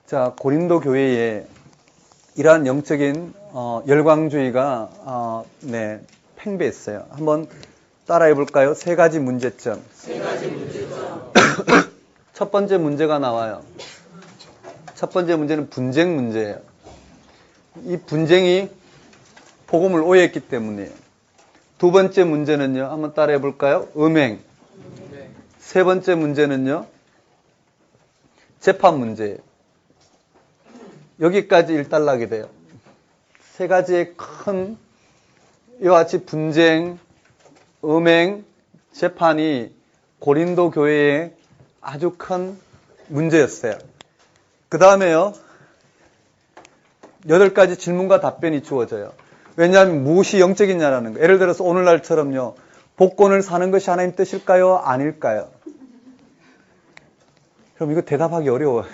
자, 고린도 교회에 이러한 영적인 열광주의가 팽배했어요. 한번 따라해 볼까요? 세 가지 문제점. 첫 번째 문제가 나와요. 첫 번째 문제는 분쟁 문제예요. 이 분쟁이 복음을 오해했기 때문이에요. 두 번째 문제는요. 한번 따라해 볼까요? 음행. 세 번째 문제는요. 재판 문제예요. 여기까지 일단락이 돼요. 세 가지의 큰 이와 같이 분쟁, 음행, 재판이 고린도 교회의 아주 큰 문제였어요. 그 다음에요. 8가지 질문과 답변이 주어져요. 왜냐하면 무엇이 영적이냐라는 거예요. 예를 들어서 오늘날처럼요. 복권을 사는 것이 하나님 뜻일까요? 아닐까요? 그럼 이거 대답하기 어려워요.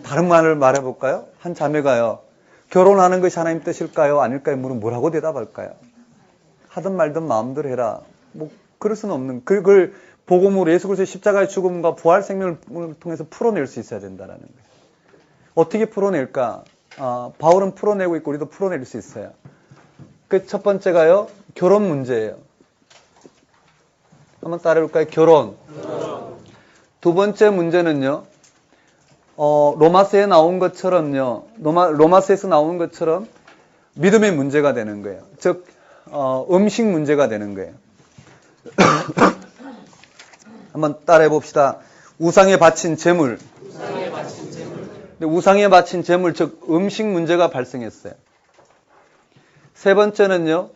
다른 말을 말해볼까요? 한 자매가요. 결혼하는 것이 하나님 뜻일까요? 아닐까요? 물으면 뭐라고 대답할까요? 하든 말든 마음대로 해라. 뭐 그럴 수는 없는. 그걸 복음으로 예수 그리스도의 십자가의 죽음과 부활 생명을 통해서 풀어낼 수 있어야 된다는 거예요. 어떻게 풀어낼까? 바울은 풀어내고 있고 우리도 풀어낼 수 있어요. 그 첫 번째가요. 결혼 문제예요. 한번 따라해볼까요? 결혼. 두 번째 문제는요. 로마서에 나온 것처럼요. 로마서에서 나오는 것처럼 믿음의 문제가 되는 거예요. 즉 음식 문제가 되는 거예요. 한번 따라해 봅시다. 우상에 바친 제물. 우상에 바친 제물, 즉 음식 문제가 발생했어요. 세 번째는요.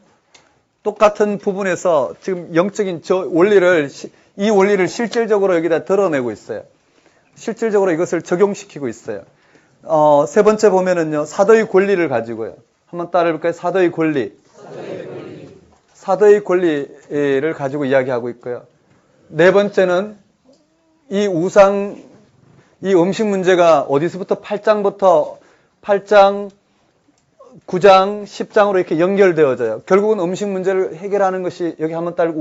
똑같은 부분에서 지금 영적인 이 원리를 실질적으로 여기다 드러내고 있어요. 실질적으로 이것을 적용시키고 있어요. 세 번째 보면은요. 사도의 권리를 가지고요. 한번 따라해볼까요? 사도의 권리. 사도의 권리를 가지고 이야기하고 있고요. 네 번째는 이 음식 문제가 어디서부터 8장, 9장, 10장으로 이렇게 연결되어져요. 결국은 음식 문제를 해결하는 것이 여기 한번 따라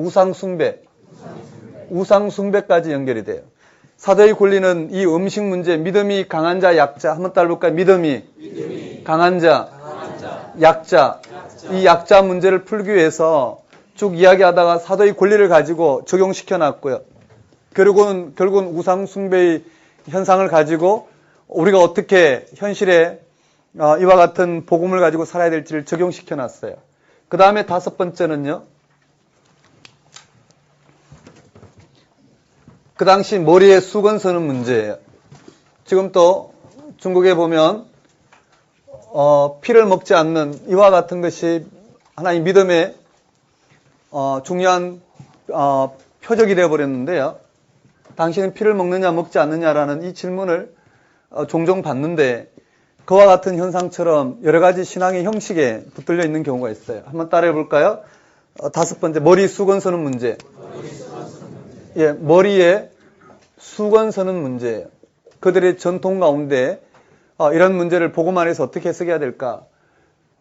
우상숭배까지 연결이 돼요. 사도의 권리는 이 음식 문제, 믿음이 강한 자, 약자. 한번 따라볼까요? 믿음이 강한 자, 약자. 이 약자 문제를 풀기 위해서 쭉 이야기하다가 사도의 권리를 가지고 적용시켜 놨고요. 결국은 우상숭배의 현상을 가지고 우리가 어떻게 현실에 이와 같은 복음을 가지고 살아야 될지를 적용시켜 놨어요. 그 다음에 다섯 번째는요. 그 당시 머리에 수건 서는 문제예요. 지금 또 중국에 보면 피를 먹지 않는 이와 같은 것이 하나의 믿음의 중요한 표적이 되어버렸는데요. 당신은 피를 먹느냐 먹지 않느냐라는 이 질문을 종종 받는데 그와 같은 현상처럼 여러 가지 신앙의 형식에 붙들려 있는 경우가 있어요. 한번 따라해 볼까요? 다섯 번째, 머리 수건 서는 문제. 예, 머리에 수건 서는 문제예요. 그들의 전통 가운데 이런 문제를 복음 안에서 어떻게 해석해야 될까?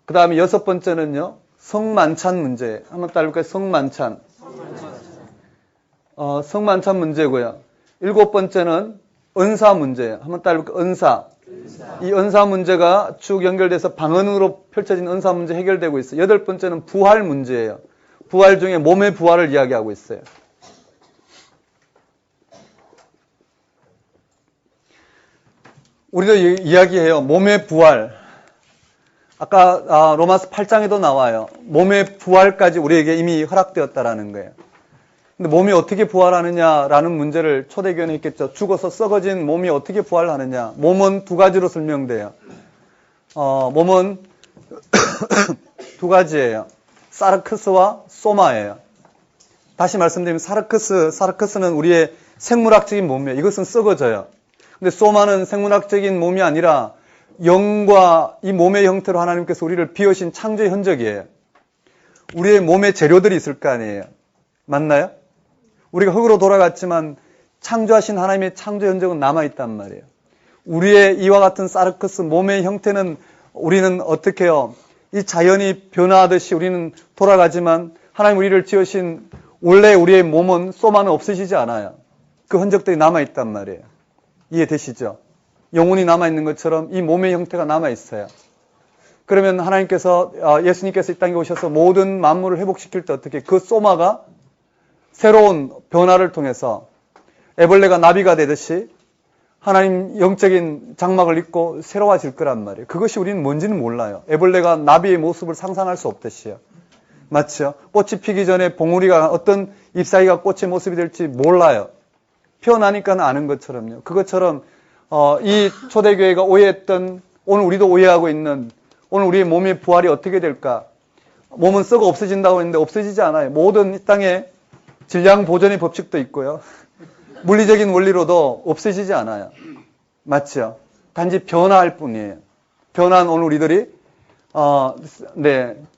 그 다음에 여섯 번째는요. 성만찬 문제. 한번 따라볼까요? 성만찬. 성만찬 문제고요. 일곱 번째는 은사 문제예요. 한번 따라볼까요? 은사. 이 은사 문제가 쭉 연결돼서 방언으로 펼쳐진 은사 문제 해결되고 있어요. 여덟 번째는 부활 문제예요. 부활 중에 몸의 부활을 이야기하고 있어요. 우리도 이야기해요. 몸의 부활. 아까 로마서 8장에도 나와요. 몸의 부활까지 우리에게 이미 허락되었다라는 거예요. 근데 몸이 어떻게 부활하느냐라는 문제를 초대교회는 했겠죠. 죽어서 썩어진 몸이 어떻게 부활하느냐. 몸은 두 가지로 설명돼요. 몸은 두 가지예요. 사르크스와 소마예요. 다시 말씀드리면 사르크스는 우리의 생물학적인 몸이에요. 이것은 썩어져요. 근데 소마는 생물학적인 몸이 아니라 영과 이 몸의 형태로 하나님께서 우리를 비우신 창조의 흔적이에요. 우리의 몸에 재료들이 있을 거 아니에요. 맞나요? 우리가 흙으로 돌아갔지만 창조하신 하나님의 창조 흔적은 남아있단 말이에요. 우리의 이와 같은 사르크스 몸의 형태는 우리는 어떻게 해요? 이 자연이 변화하듯이 우리는 돌아가지만 하나님 우리를 지으신 원래 우리의 몸은 소마는 없으시지 않아요. 그 흔적들이 남아있단 말이에요. 이해되시죠? 영혼이 남아있는 것처럼 이 몸의 형태가 남아있어요. 그러면 하나님께서, 예수님께서 이 땅에 오셔서 모든 만물을 회복시킬 때 어떻게 그 소마가 새로운 변화를 통해서 애벌레가 나비가 되듯이 하나님 영적인 장막을 입고 새로워질 거란 말이에요. 그것이 우리는 뭔지는 몰라요. 애벌레가 나비의 모습을 상상할 수 없듯이요. 맞죠? 꽃이 피기 전에 봉우리가 어떤 잎사귀가 꽃의 모습이 될지 몰라요. 피어나니까 아는 것처럼요. 그것처럼 이 초대교회가 오해했던, 오늘 우리도 오해하고 있는 오늘 우리의 몸의 부활이 어떻게 될까? 몸은 썩어 없어진다고 했는데 없어지지 않아요. 모든 이 땅에 질량 보존의 법칙도 있고요. 물리적인 원리로도 없어지지 않아요. 맞죠? 단지 변화할 뿐이에요. 변화한 오늘 우리들이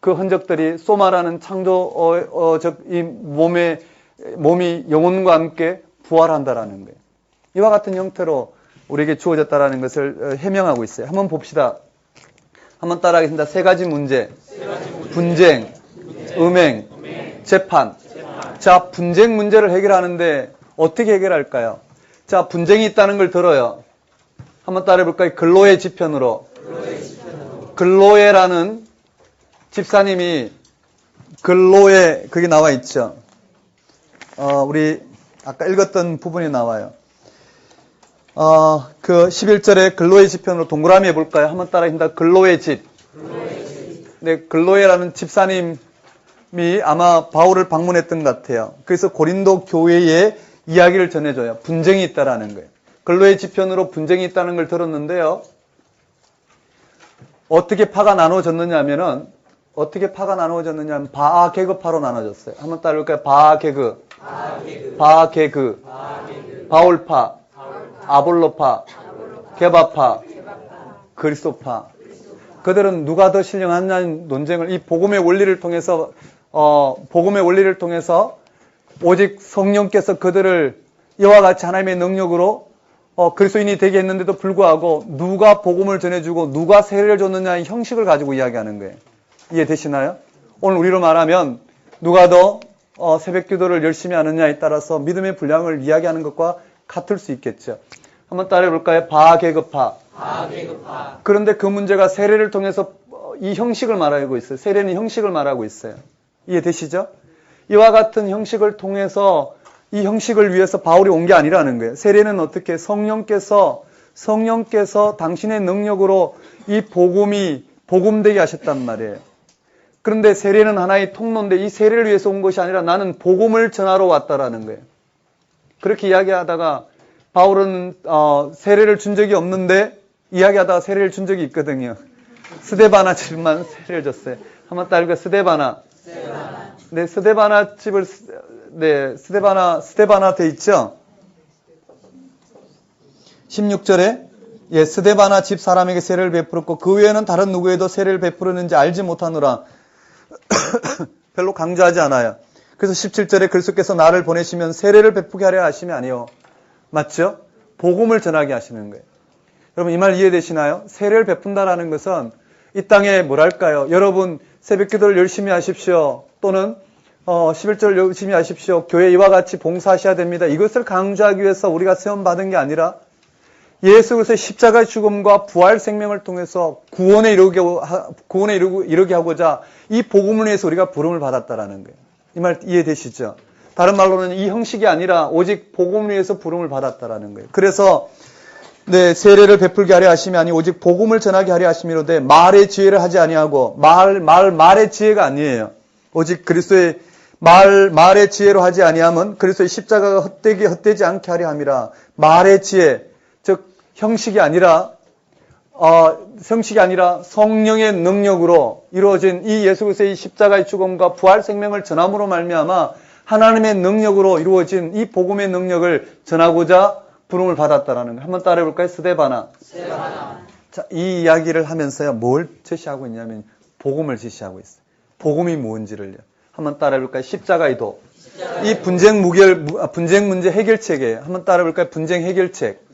그 흔적들이 소마라는 창조적 이 몸이 영혼과 함께 부활한다라는 거예요. 이와 같은 형태로 우리에게 주어졌다라는 것을 해명하고 있어요. 한번 봅시다. 한번 따라하겠습니다. 세 가지 문제. 분쟁, 음행, 재판. 자, 분쟁 문제를 해결하는데 어떻게 해결할까요? 자, 분쟁이 있다는 걸 들어요. 한번 따라해볼까요? 글로의 지편으로. 글로에라는 집사님이 글로에 그게 나와 있죠. 우리 아까 읽었던 부분이 나와요. 그 11절에 글로의 지편으로 동그라미 해볼까요? 한번 따라합니다. 글로의 집. 네, 글로에라는 집사님이 아마 바울을 방문했던 것 같아요. 그래서 고린도 교회에 이야기를 전해줘요. 분쟁이 있다라는 거예요. 글로의 지편으로 분쟁이 있다는 걸 들었는데요. 어떻게 파가 나눠졌느냐 하면은, 바개그파로 나눠졌어요. 한번 따라해볼까요? 바개그, 바울파, 아볼로파, 게바파, 그리스도파. 그들은 누가 더 신령하냐는 논쟁을 이 복음의 원리를 통해서 오직 성령께서 그들을 이와 같이 하나님의 능력으로 그리스도인이 되게 했는데도 불구하고 누가 복음을 전해주고 누가 세례를 줬느냐의 형식을 가지고 이야기하는 거예요. 이해되시나요? 오늘 우리로 말하면 누가 더 새벽 기도를 열심히 하느냐에 따라서 믿음의 분량을 이야기하는 것과 같을 수 있겠죠. 한번 따라해볼까요? 바개그파. 그런데 그 문제가 세례를 통해서 이 형식을 말하고 있어요. 세례는 형식을 말하고 있어요. 이해되시죠? 이와 같은 형식을 통해서 이 형식을 위해서 바울이 온 게 아니라는 거예요. 세례는 어떻게 성령께서 당신의 능력으로 이 복음되게 하셨단 말이에요. 그런데 세례는 하나의 통로인데 이 세례를 위해서 온 것이 아니라 나는 복음을 전하러 왔다라는 거예요. 그렇게 이야기하다가 바울은 세례를 준 적이 없는데 이야기하다가 세례를 준 적이 있거든요. 스데바나 집만 세례를 줬어요. 한번 따르고 스데바나. 네, 스데바나 집을 스데바나 돼 있죠? 16절에 스데바나 집 사람에게 세례를 베풀었고 그 외에는 다른 누구에도 세례를 베풀었는지 알지 못하노라. 별로 강조하지 않아요. 그래서 17절에 그리스도께서 나를 보내시면 세례를 베푸게 하려 하심이 아니요. 맞죠? 복음을 전하게 하시는 거예요. 여러분 이 말 이해되시나요? 세례를 베푼다라는 것은 이 땅에 뭐랄까요? 여러분 새벽 기도를 열심히 하십시오. 또는 11절을 열심히 하십시오. 교회 이와 같이 봉사하셔야 됩니다. 이것을 강조하기 위해서 우리가 세움받은 게 아니라 예수 그리스도의 십자가의 죽음과 부활 생명을 통해서 구원에 이르게 하고자 이 복음을 위해서 우리가 부름을 받았다라는 거예요. 이 말 이해되시죠? 다른 말로는 이 형식이 아니라 오직 복음을 위해서 부름을 받았다라는 거예요. 그래서 세례를 베풀게 하려 하심이 아니 오직 복음을 전하게 하려 하심이로되 말의 지혜를 하지 아니하고 말의 지혜가 아니에요. 오직 그리스도의 말의 지혜로 하지 아니함은 그리스도의 십자가가 헛되지 않게 하려 함이라. 말의 지혜, 즉 형식이 아니라 성령의 능력으로 이루어진 이 예수 그리스도의 십자가의 죽음과 부활 생명을 전함으로 말미암아 하나님의 능력으로 이루어진 이 복음의 능력을 전하고자 부름을 받았다라는 거. 한번 따라해볼까요? 스데바나. 자, 이 이야기를 하면서요, 뭘 제시하고 있냐면 복음을 제시하고 있어요. 복음이 뭔지를요. 한번 따라해볼까요? 십자가의 도. 이 분쟁 문제 해결책이에요. 한번 따라해볼까요? 분쟁 해결책.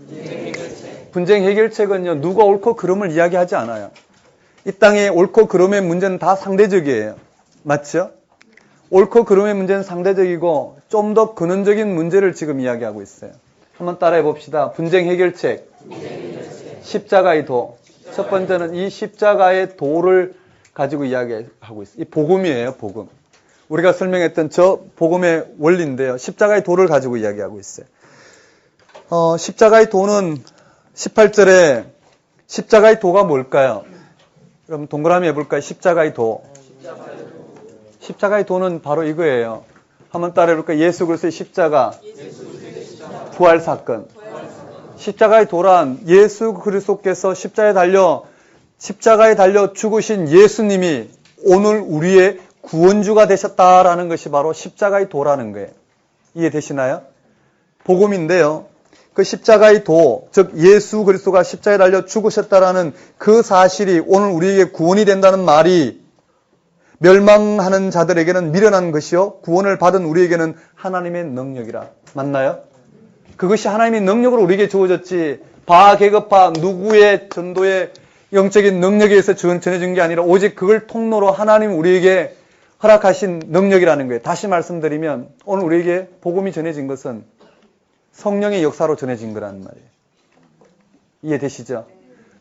분쟁 해결책은요, 누가 옳고 그름을 이야기하지 않아요. 이 땅에 옳고 그름의 문제는 다 상대적이에요. 맞죠? 옳고 그름의 문제는 상대적이고 좀 더 근원적인 문제를 지금 이야기하고 있어요. 한번 따라해 봅시다. 분쟁 해결책. 십자가의 도. 첫 번째는 이 십자가의 도를 가지고 이야기하고 있어요. 이 복음이에요, 복음. 우리가 설명했던 저 복음의 원리인데요. 십자가의 도를 가지고 이야기하고 있어요. 십자가의 도는 18절에 십자가의 도가 뭘까요? 그럼 동그라미 해볼까요? 십자가의 도. 십자가의 도는 바로 이거예요. 한번 따라해볼까요? 예수 그리스도의 십자가. 부활 사건. 십자가의 도란 예수 그리스도께서 십자가에 달려 죽으신 예수님이 오늘 우리의 구원주가 되셨다라는 것이 바로 십자가의 도라는 거예요. 이해되시나요? 복음인데요. 그 십자가의 도, 즉 예수 그리스도가 십자가에 달려 죽으셨다라는 그 사실이 오늘 우리에게 구원이 된다는 말이 멸망하는 자들에게는 미련한 것이요 구원을 받은 우리에게는 하나님의 능력이라. 맞나요? 그것이 하나님의 능력으로 우리에게 주어졌지 바계급파 누구의 전도의 영적인 능력에 의해서 전해진 게 아니라 오직 그걸 통로로 하나님 우리에게 허락하신 능력이라는 거예요. 다시 말씀드리면 오늘 우리에게 복음이 전해진 것은 성령의 역사로 전해진 거란 말이에요. 이해되시죠?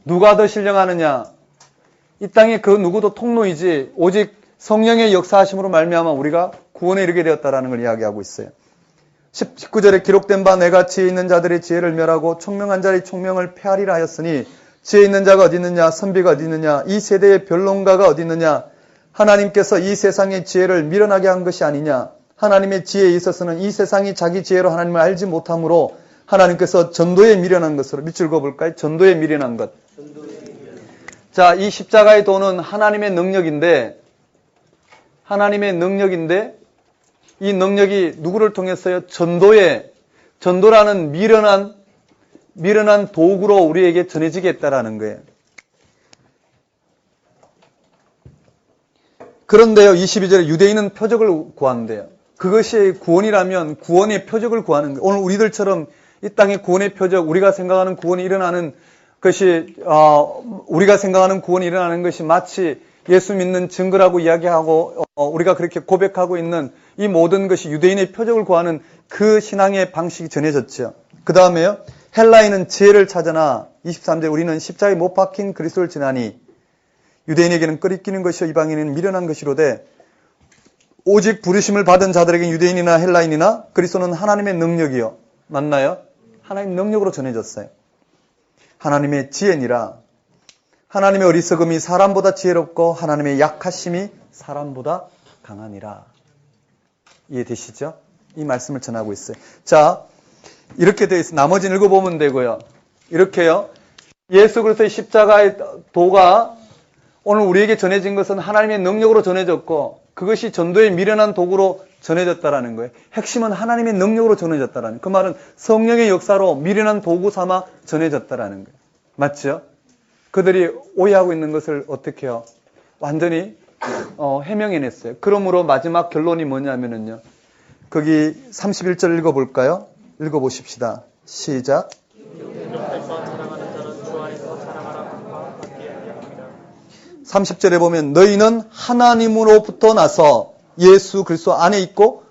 누가 더 신령하느냐? 이 땅에 그 누구도 통로이지 오직 성령의 역사하심으로 말미암아 우리가 구원에 이르게 되었다라는 걸 이야기하고 있어요. 19절에 기록된 바 내가 지혜 있는 자들의 지혜를 멸하고 총명한 자의 총명을 폐하리라 하였으니 지혜 있는 자가 어디 있느냐? 선비가 어디 있느냐? 이 세대의 변론가가 어디 있느냐? 하나님께서 이 세상의 지혜를 미련하게 한 것이 아니냐? 하나님의 지혜에 있어서는 이 세상이 자기 지혜로 하나님을 알지 못하므로 하나님께서 전도에 미련한 것으로 밑줄 그어볼까요? 전도에 미련한 것. 자, 이 십자가의 도는 하나님의 능력인데 이 능력이 누구를 통했어요? 전도라는 미련한 도구로 우리에게 전해지게 했다라는 거예요. 그런데요, 22절에 유대인은 표적을 구한대요. 그것이 구원이라면 구원의 표적을 구하는 거예요. 오늘 우리들처럼 이 땅의 구원의 표적, 우리가 생각하는 구원이 일어나는 것이 마치 예수 믿는 증거라고 이야기하고 우리가 그렇게 고백하고 있는 이 모든 것이 유대인의 표적을 구하는 그 신앙의 방식이 전해졌죠. 그 다음에요. 헬라인은 지혜를 찾으나 23절 우리는 십자가에 못 박힌 그리스도를 지나니 유대인에게는 끄리끼는 것이요 이방인에게는 미련한 것이로되 오직 부르심을 받은 자들에게 유대인이나 헬라인이나 그리스도는 하나님의 능력이요. 맞나요? 하나님의 능력으로 전해졌어요. 하나님의 지혜니라. 하나님의 어리석음이 사람보다 지혜롭고 하나님의 약하심이 사람보다 강하니라. 이해되시죠? 이 말씀을 전하고 있어요. 자, 이렇게 되어 있어요. 나머지는 읽어보면 되고요. 이렇게요. 예수 그리스도의 십자가의 도가 오늘 우리에게 전해진 것은 하나님의 능력으로 전해졌고 그것이 전도의 미련한 도구로 전해졌다라는 거예요. 핵심은 하나님의 능력으로 전해졌다라는 거예요. 그 말은 성령의 역사로 미련한 도구 삼아 전해졌다라는 거예요. 맞죠? 그들이 오해하고 있는 것을 어떻게 해요? 완전히 해명해냈어요. 그러므로 마지막 결론이 뭐냐면요. 거기 31절 읽어볼까요? 읽어보십시다. 시작. 30절에 보면 너희는 하나님으로부터 나서 예수 그리스도 안에 있고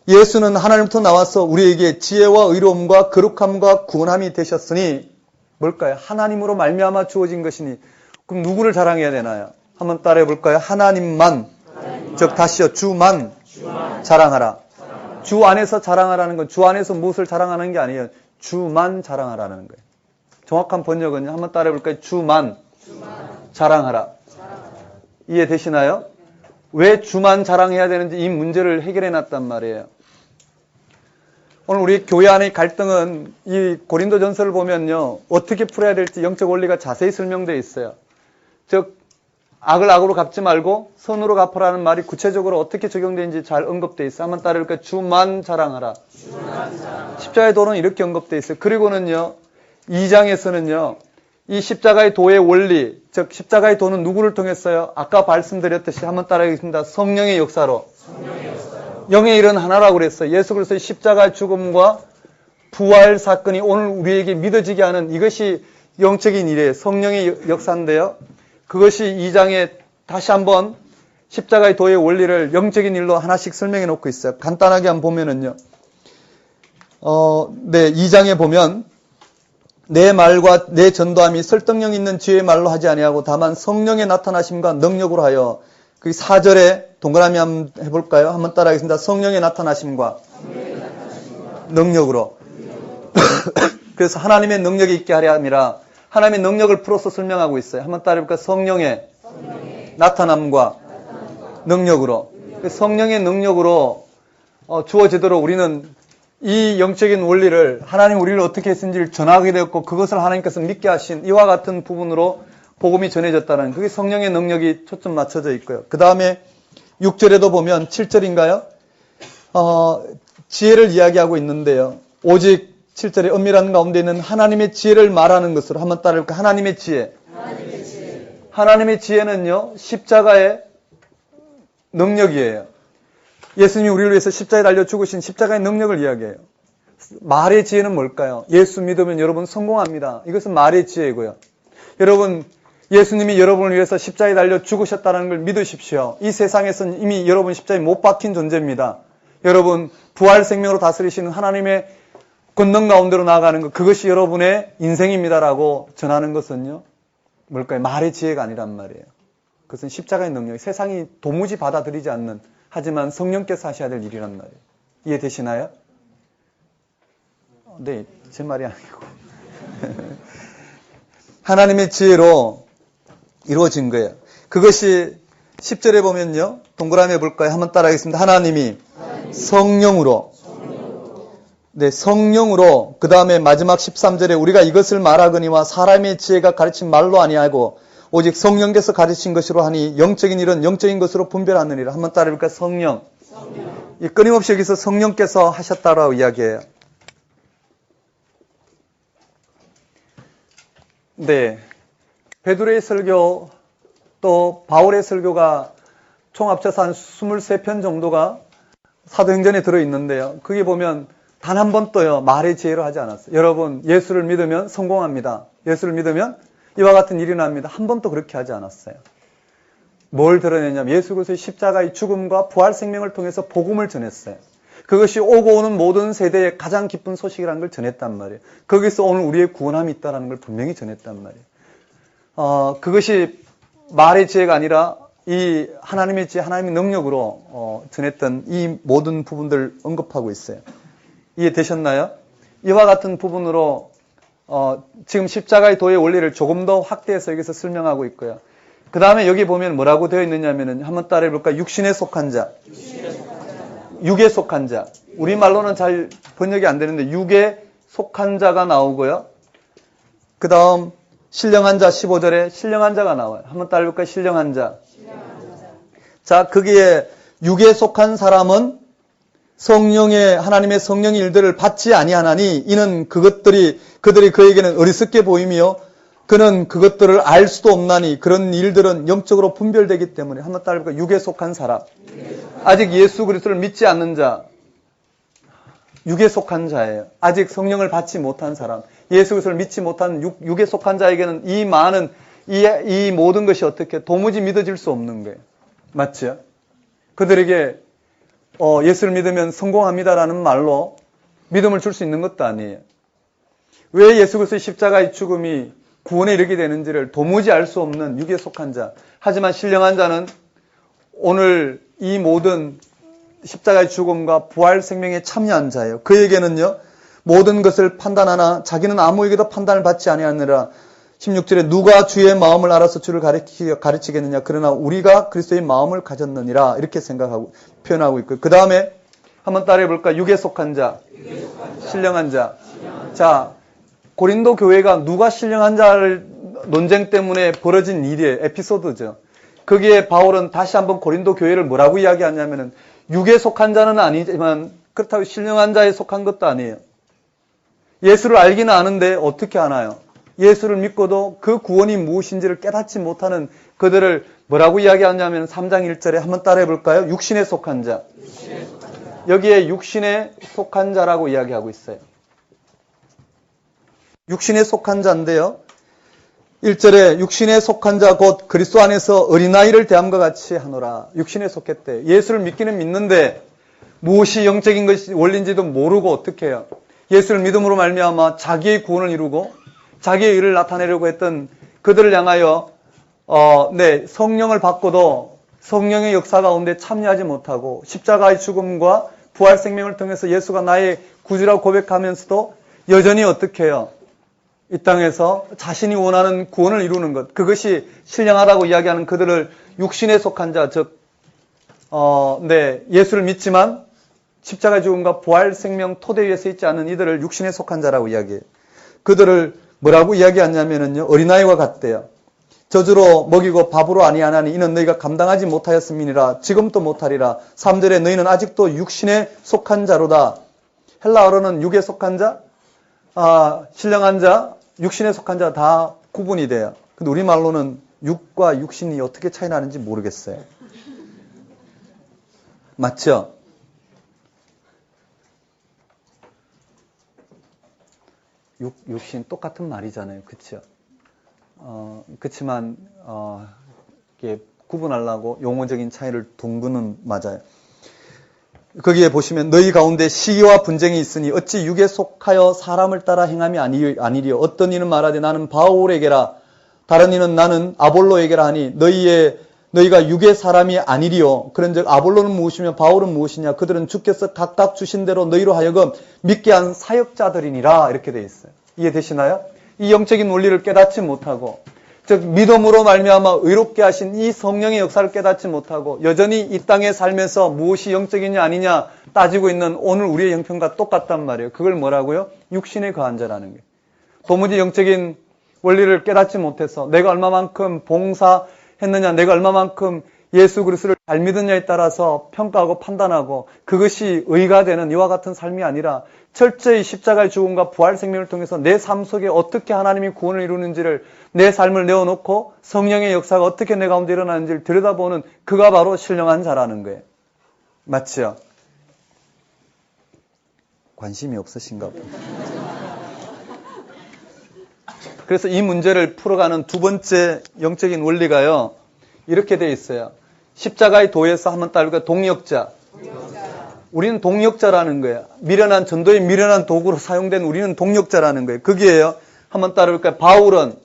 예수는 하나님부터 나와서 우리에게 지혜와 의로움과 거룩함과 구원함이 되셨으니 뭘까요? 하나님으로 말미암아 주어진 것이니 그럼 누구를 자랑해야 되나요? 한번 따라해 볼까요? 하나님만. 즉 다시요. 주만 자랑하라. 주 안에서 자랑하라는 건 주 안에서 무엇을 자랑하는 게 아니에요. 주만 자랑하라는 거예요. 정확한 번역은 한번 따라해 볼까요? 주만 자랑하라. 이해되시나요? 왜 주만 자랑해야 되는지 이 문제를 해결해 놨단 말이에요. 오늘 우리 교회 안의 갈등은 이 고린도전서를 보면요. 어떻게 풀어야 될지 영적 원리가 자세히 설명되어 있어요. 즉 악을 악으로 갚지 말고 선으로 갚으라는 말이 구체적으로 어떻게 적용되는지 잘 언급되어 있어요. 한번 따라해볼까요? 주만 자랑하라. 십자가의 도는 이렇게 언급되어 있어요. 그리고는요. 2장에서는요. 이 십자가의 도의 원리, 즉 십자가의 도는 누구를 통했어요? 아까 말씀드렸듯이 한번 따라하겠습니다. 성령의 역사로. 영의 일은 하나라고 그랬어요. 예수 그리스도의 십자가의 죽음과 부활 사건이 오늘 우리에게 믿어지게 하는 이것이 영적인 일이에요. 성령의 역사인데요. 그것이 2장에 다시 한번 십자가의 도의 원리를 영적인 일로 하나씩 설명해 놓고 있어요. 간단하게 한번 보면은요. 2장에 보면 내 말과 내 전도함이 설득력 있는 지혜의 말로 하지 아니하고 다만 성령의 나타나심과 능력으로 하여 그 4절에 동그라미 한번 해볼까요? 한번 따라하겠습니다. 성령의 나타나심과 능력으로. 그래서 하나님의 능력이 있게 하려 함이라 하나님의 능력을 풀어서 설명하고 있어요. 한번 따라해볼까요? 성령의 나타남과 능력으로. 성령의 능력으로 주어지도록 우리는 이 영적인 원리를 하나님 우리를 어떻게 했는지를 전하게 되었고 그것을 하나님께서 믿게 하신 이와 같은 부분으로 복음이 전해졌다는 그게 성령의 능력이 초점 맞춰져 있고요. 그 다음에 6절에도 보면 7절인가요? 지혜를 이야기하고 있는데요. 오직 7절에 은밀한 가운데 있는 하나님의 지혜를 말하는 것으로 한번 따라해볼까요? 하나님의 지혜. 하나님의 지혜는요. 십자가의 능력이에요. 예수님이 우리를 위해서 십자가에 달려 죽으신 십자가의 능력을 이야기해요. 말의 지혜는 뭘까요? 예수 믿으면 여러분 성공합니다. 이것은 말의 지혜고요. 여러분 예수님이 여러분을 위해서 십자가에 달려 죽으셨다는 걸 믿으십시오. 이 세상에서는 이미 여러분 십자가에 못 박힌 존재입니다. 여러분 부활 생명으로 다스리시는 하나님의 권능 가운데로 나아가는 것 그것이 여러분의 인생입니다라고 전하는 것은요. 뭘까요? 말의 지혜가 아니란 말이에요. 그것은 십자가의 능력, 세상이 도무지 받아들이지 않는 하지만 성령께서 하셔야 될 일이란 말이에요. 이해되시나요? 네, 제 말이 아니고 하나님의 지혜로 이루어진 거예요. 그것이 10절에 보면요. 동그라미 해볼까요? 한번 따라하겠습니다. 하나님이 성령으로 네, 성령으로 그 다음에 마지막 13절에 우리가 이것을 말하거니와 사람의 지혜가 가르친 말로 아니하고 오직 성령께서 가르친 것으로 하니 영적인 일은 영적인 것으로 분별하느니라. 한번 따라해볼까요? 성령. 이 끊임없이 여기서 성령께서 하셨다라고 이야기해요. 네, 베드로의 설교 또 바울의 설교가 총 합쳐서 한 23편 정도가 사도행전에 들어있는데요. 거기 보면 단 한 번도요 말의 지혜로 하지 않았어요. 여러분 예수를 믿으면 성공합니다. 예수를 믿으면 이와 같은 일이 납니다. 한 번도 그렇게 하지 않았어요. 뭘 드러내냐면 예수 그리스도의 십자가의 죽음과 부활 생명을 통해서 복음을 전했어요. 그것이 오고 오는 모든 세대의 가장 기쁜 소식이라는 걸 전했단 말이에요. 거기서 오늘 우리의 구원함이 있다는 걸 분명히 전했단 말이에요. 그것이 말의 지혜가 아니라 이 하나님의 지혜, 하나님의 능력으로 전했던 이 모든 부분들을 언급하고 있어요. 이해되셨나요? 이와 같은 부분으로 지금 십자가의 도의 원리를 조금 더 확대해서 여기서 설명하고 있고요. 그 다음에 여기 보면 뭐라고 되어 있느냐면은 한번 따라해 볼까요? 육신에 속한 자. 육에 속한 자. 우리말로는 잘 번역이 안 되는데 육에 속한 자가 나오고요. 그 다음 신령한 자 15절에 신령한 자가 나와요. 한번 따라해 볼까요? 신령한 자. 자, 거기에 육에 속한 사람은 성령의 하나님의 성령의 일들을 받지 아니하나니 이는 그들이 그에게는 어리석게 보이며 그는 그것들을 알 수도 없나니 그런 일들은 영적으로 분별되기 때문에 한번 따라해볼까요? 육에 속한 사람. 아직 예수 그리스도를 믿지 않는 자. 육에 속한 자예요. 아직 성령을 받지 못한 사람. 예수 그리스도를 믿지 못한 육에 속한 자에게는 이 모든 것이 어떻게 도무지 믿어질 수 없는 거예요. 맞죠? 그들에게 예수를 믿으면 성공합니다라는 말로 믿음을 줄 수 있는 것도 아니에요. 왜 예수 그리스도의 십자가의 죽음이 구원에 이르게 되는지를 도무지 알 수 없는 육에 속한 자. 하지만 신령한 자는 오늘 이 모든 십자가의 죽음과 부활 생명에 참여한 자예요. 그에게는요. 모든 것을 판단하나 자기는 아무에게도 판단을 받지 아니하느라 16절에 누가 주의 마음을 알아서 주를 가르치겠느냐. 그러나 우리가 그리스도의 마음을 가졌느니라. 이렇게 생각하고 표현하고 있고. 그 다음에 한번 따라해 볼까? 육에 속한 자. 신령한 자. 자, 고린도 교회가 누가 신령한 자를 논쟁 때문에 벌어진 일이에요. 에피소드죠. 거기에 바울은 다시 한번 고린도 교회를 뭐라고 이야기하냐면은 육에 속한 자는 아니지만 그렇다고 신령한 자에 속한 것도 아니에요. 예수를 알기는 아는데 어떻게 아나요? 예수를 믿고도 그 구원이 무엇인지를 깨닫지 못하는 그들을 뭐라고 이야기하냐면 3장 1절에 한번 따라해 볼까요? 육신에 속한 자. 여기에 육신에 속한 자라고 이야기하고 있어요. 육신에 속한 자인데요. 1절에 육신에 속한 자 곧 그리스도 안에서 어린아이를 대함과 같이 하노라. 육신에 속했대. 예수를 믿기는 믿는데 무엇이 영적인 것이 원리인지도 모르고 어떻게 해요? 예수를 믿음으로 말미암아 자기의 구원을 이루고 자기의 의를 나타내려고 했던 그들을 향하여 성령을 받고도 성령의 역사 가운데 참여하지 못하고 십자가의 죽음과 부활 생명을 통해서 예수가 나의 구주라고 고백하면서도 여전히 어떻게 해요? 이 땅에서 자신이 원하는 구원을 이루는 것, 그것이 신령하다고 이야기하는 그들을 육신에 속한 자, 즉 예수를 믿지만 십자가의 죽음과 부활 생명 토대 위에 서 있지 않은 이들을 육신에 속한 자라고 이야기해요. 그들을 뭐라고 이야기하냐면요, 어린아이와 같대요. 저주로 먹이고 밥으로 아니하나니 이는 너희가 감당하지 못하였음이니라. 지금도 못하리라. 3절에 너희는 아직도 육신에 속한 자로다. 헬라어로는 육에 속한 자, 신령한 자, 육신에 속한 자 다 구분이 돼요. 근데 우리말로는 육과 육신이 어떻게 차이 나는지 모르겠어요. 맞죠? 육신 똑같은 말이잖아요. 그렇죠? 그렇지만 이게 구분하려고 용어적인 차이를 둔 거는 맞아요. 거기에 보시면 너희 가운데 시기와 분쟁이 있으니 어찌 육에 속하여 사람을 따라 행함이 아니리요. 어떤 이는 말하되 나는 바울에게라, 다른 이는 나는 아볼로에게라 하니 너희가 육의 사람이 아니리요. 그런즉 아볼로는 무엇이며 바울은 무엇이냐? 그들은 주께서 각각 주신 대로 너희로 하여금 믿게 한 사역자들이니라. 이렇게 돼 있어요. 이해되시나요? 이 영적인 원리를 깨닫지 못하고, 즉 믿음으로 말미암아 의롭게 하신 이 성령의 역사를 깨닫지 못하고 여전히 이 땅에 살면서 무엇이 영적이냐 아니냐 따지고 있는 오늘 우리의 형편과 똑같단 말이에요. 그걸 뭐라고요? 육신에 거한 자라는 거예요. 도무지 영적인 원리를 깨닫지 못해서 내가 얼마만큼 봉사했느냐, 내가 얼마만큼 예수 그리스도를 잘 믿느냐에 따라서 평가하고 판단하고 그것이 의가 되는 이와 같은 삶이 아니라 철저히 십자가의 죽음과 부활 생명을 통해서 내 삶 속에 어떻게 하나님이 구원을 이루는지를, 내 삶을 내어놓고 성령의 역사가 어떻게 내 가운데 일어나는지를 들여다보는 그가 바로 신령한 자라는 거예요. 맞죠? 관심이 없으신가 보다. 그래서 이 문제를 풀어가는 두 번째 영적인 원리가요, 이렇게 되어 있어요. 십자가의 도에서 한번 따르니까 동역자. 우리는 동역자라는 거예요. 미련한, 전도의 미련한 도구로 사용된 우리는 동역자라는 거예요. 거기에요. 한번 따라볼까요? 바울은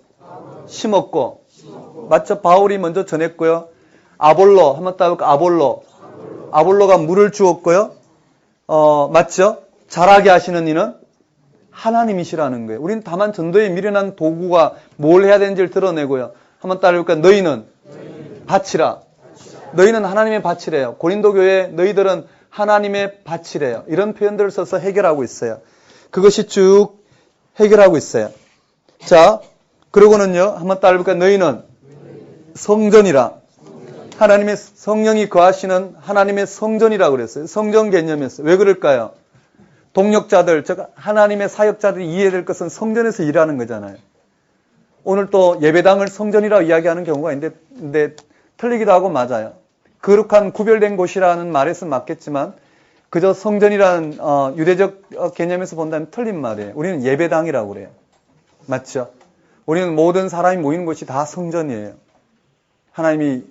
심었고, 맞죠? 바울이 먼저 전했고요. 아볼로, 한번 따라볼까요? 아볼로가 물을 주었고요. 맞죠? 자라게 하시는 이는 하나님이시라는 거예요. 우리는 다만 전도의 미련한 도구가 뭘 해야 되는지를 드러내고요. 한번 따라볼까요? 너희는 밭이라. 너희는 하나님의 밭이래요. 고린도 교회 너희들은 하나님의 밭이래요. 이런 표현들을 써서 해결하고 있어요. 그것이 쭉 해결하고 있어요. 자, 그러고는요, 한번 따라볼까요? 너희는 성전이라. 하나님의 성령이 거하시는 하나님의 성전이라고 그랬어요. 성전 개념이었어요. 왜 그럴까요? 동역자들, 즉 하나님의 사역자들이 이해될 것은 성전에서 일하는 거잖아요. 오늘 또 예배당을 성전이라고 이야기하는 경우가 있는데 틀리기도 하고 맞아요. 거룩한 구별된 곳이라는 말에서 맞겠지만 그저 성전이라는 유대적 개념에서 본다면 틀린 말이에요. 우리는 예배당이라고 그래요. 맞죠? 우리는 모든 사람이 모이는 곳이 다 성전이에요. 하나님이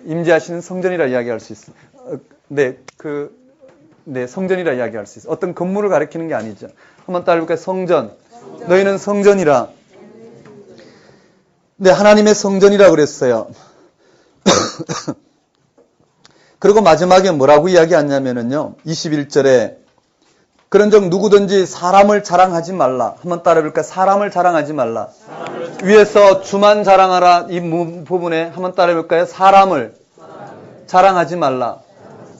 임재하시는 성전이라 이야기할 수 있어요. 성전이라 이야기할 수 있어요. 어떤 건물을 가리키는 게 아니죠. 한번 따라볼까요? 성전. 너희는 성전이라. 네, 하나님의 성전이라 그랬어요. 그리고 마지막에 뭐라고 이야기하냐면요, 21절에 그런즉 누구든지 사람을 자랑하지 말라. 한번 따라해볼까요? 사람을 자랑하지 말라. 위에서 주만 자랑하라. 이 부분에 한번 따라해볼까요? 사람을 자랑하지 말라.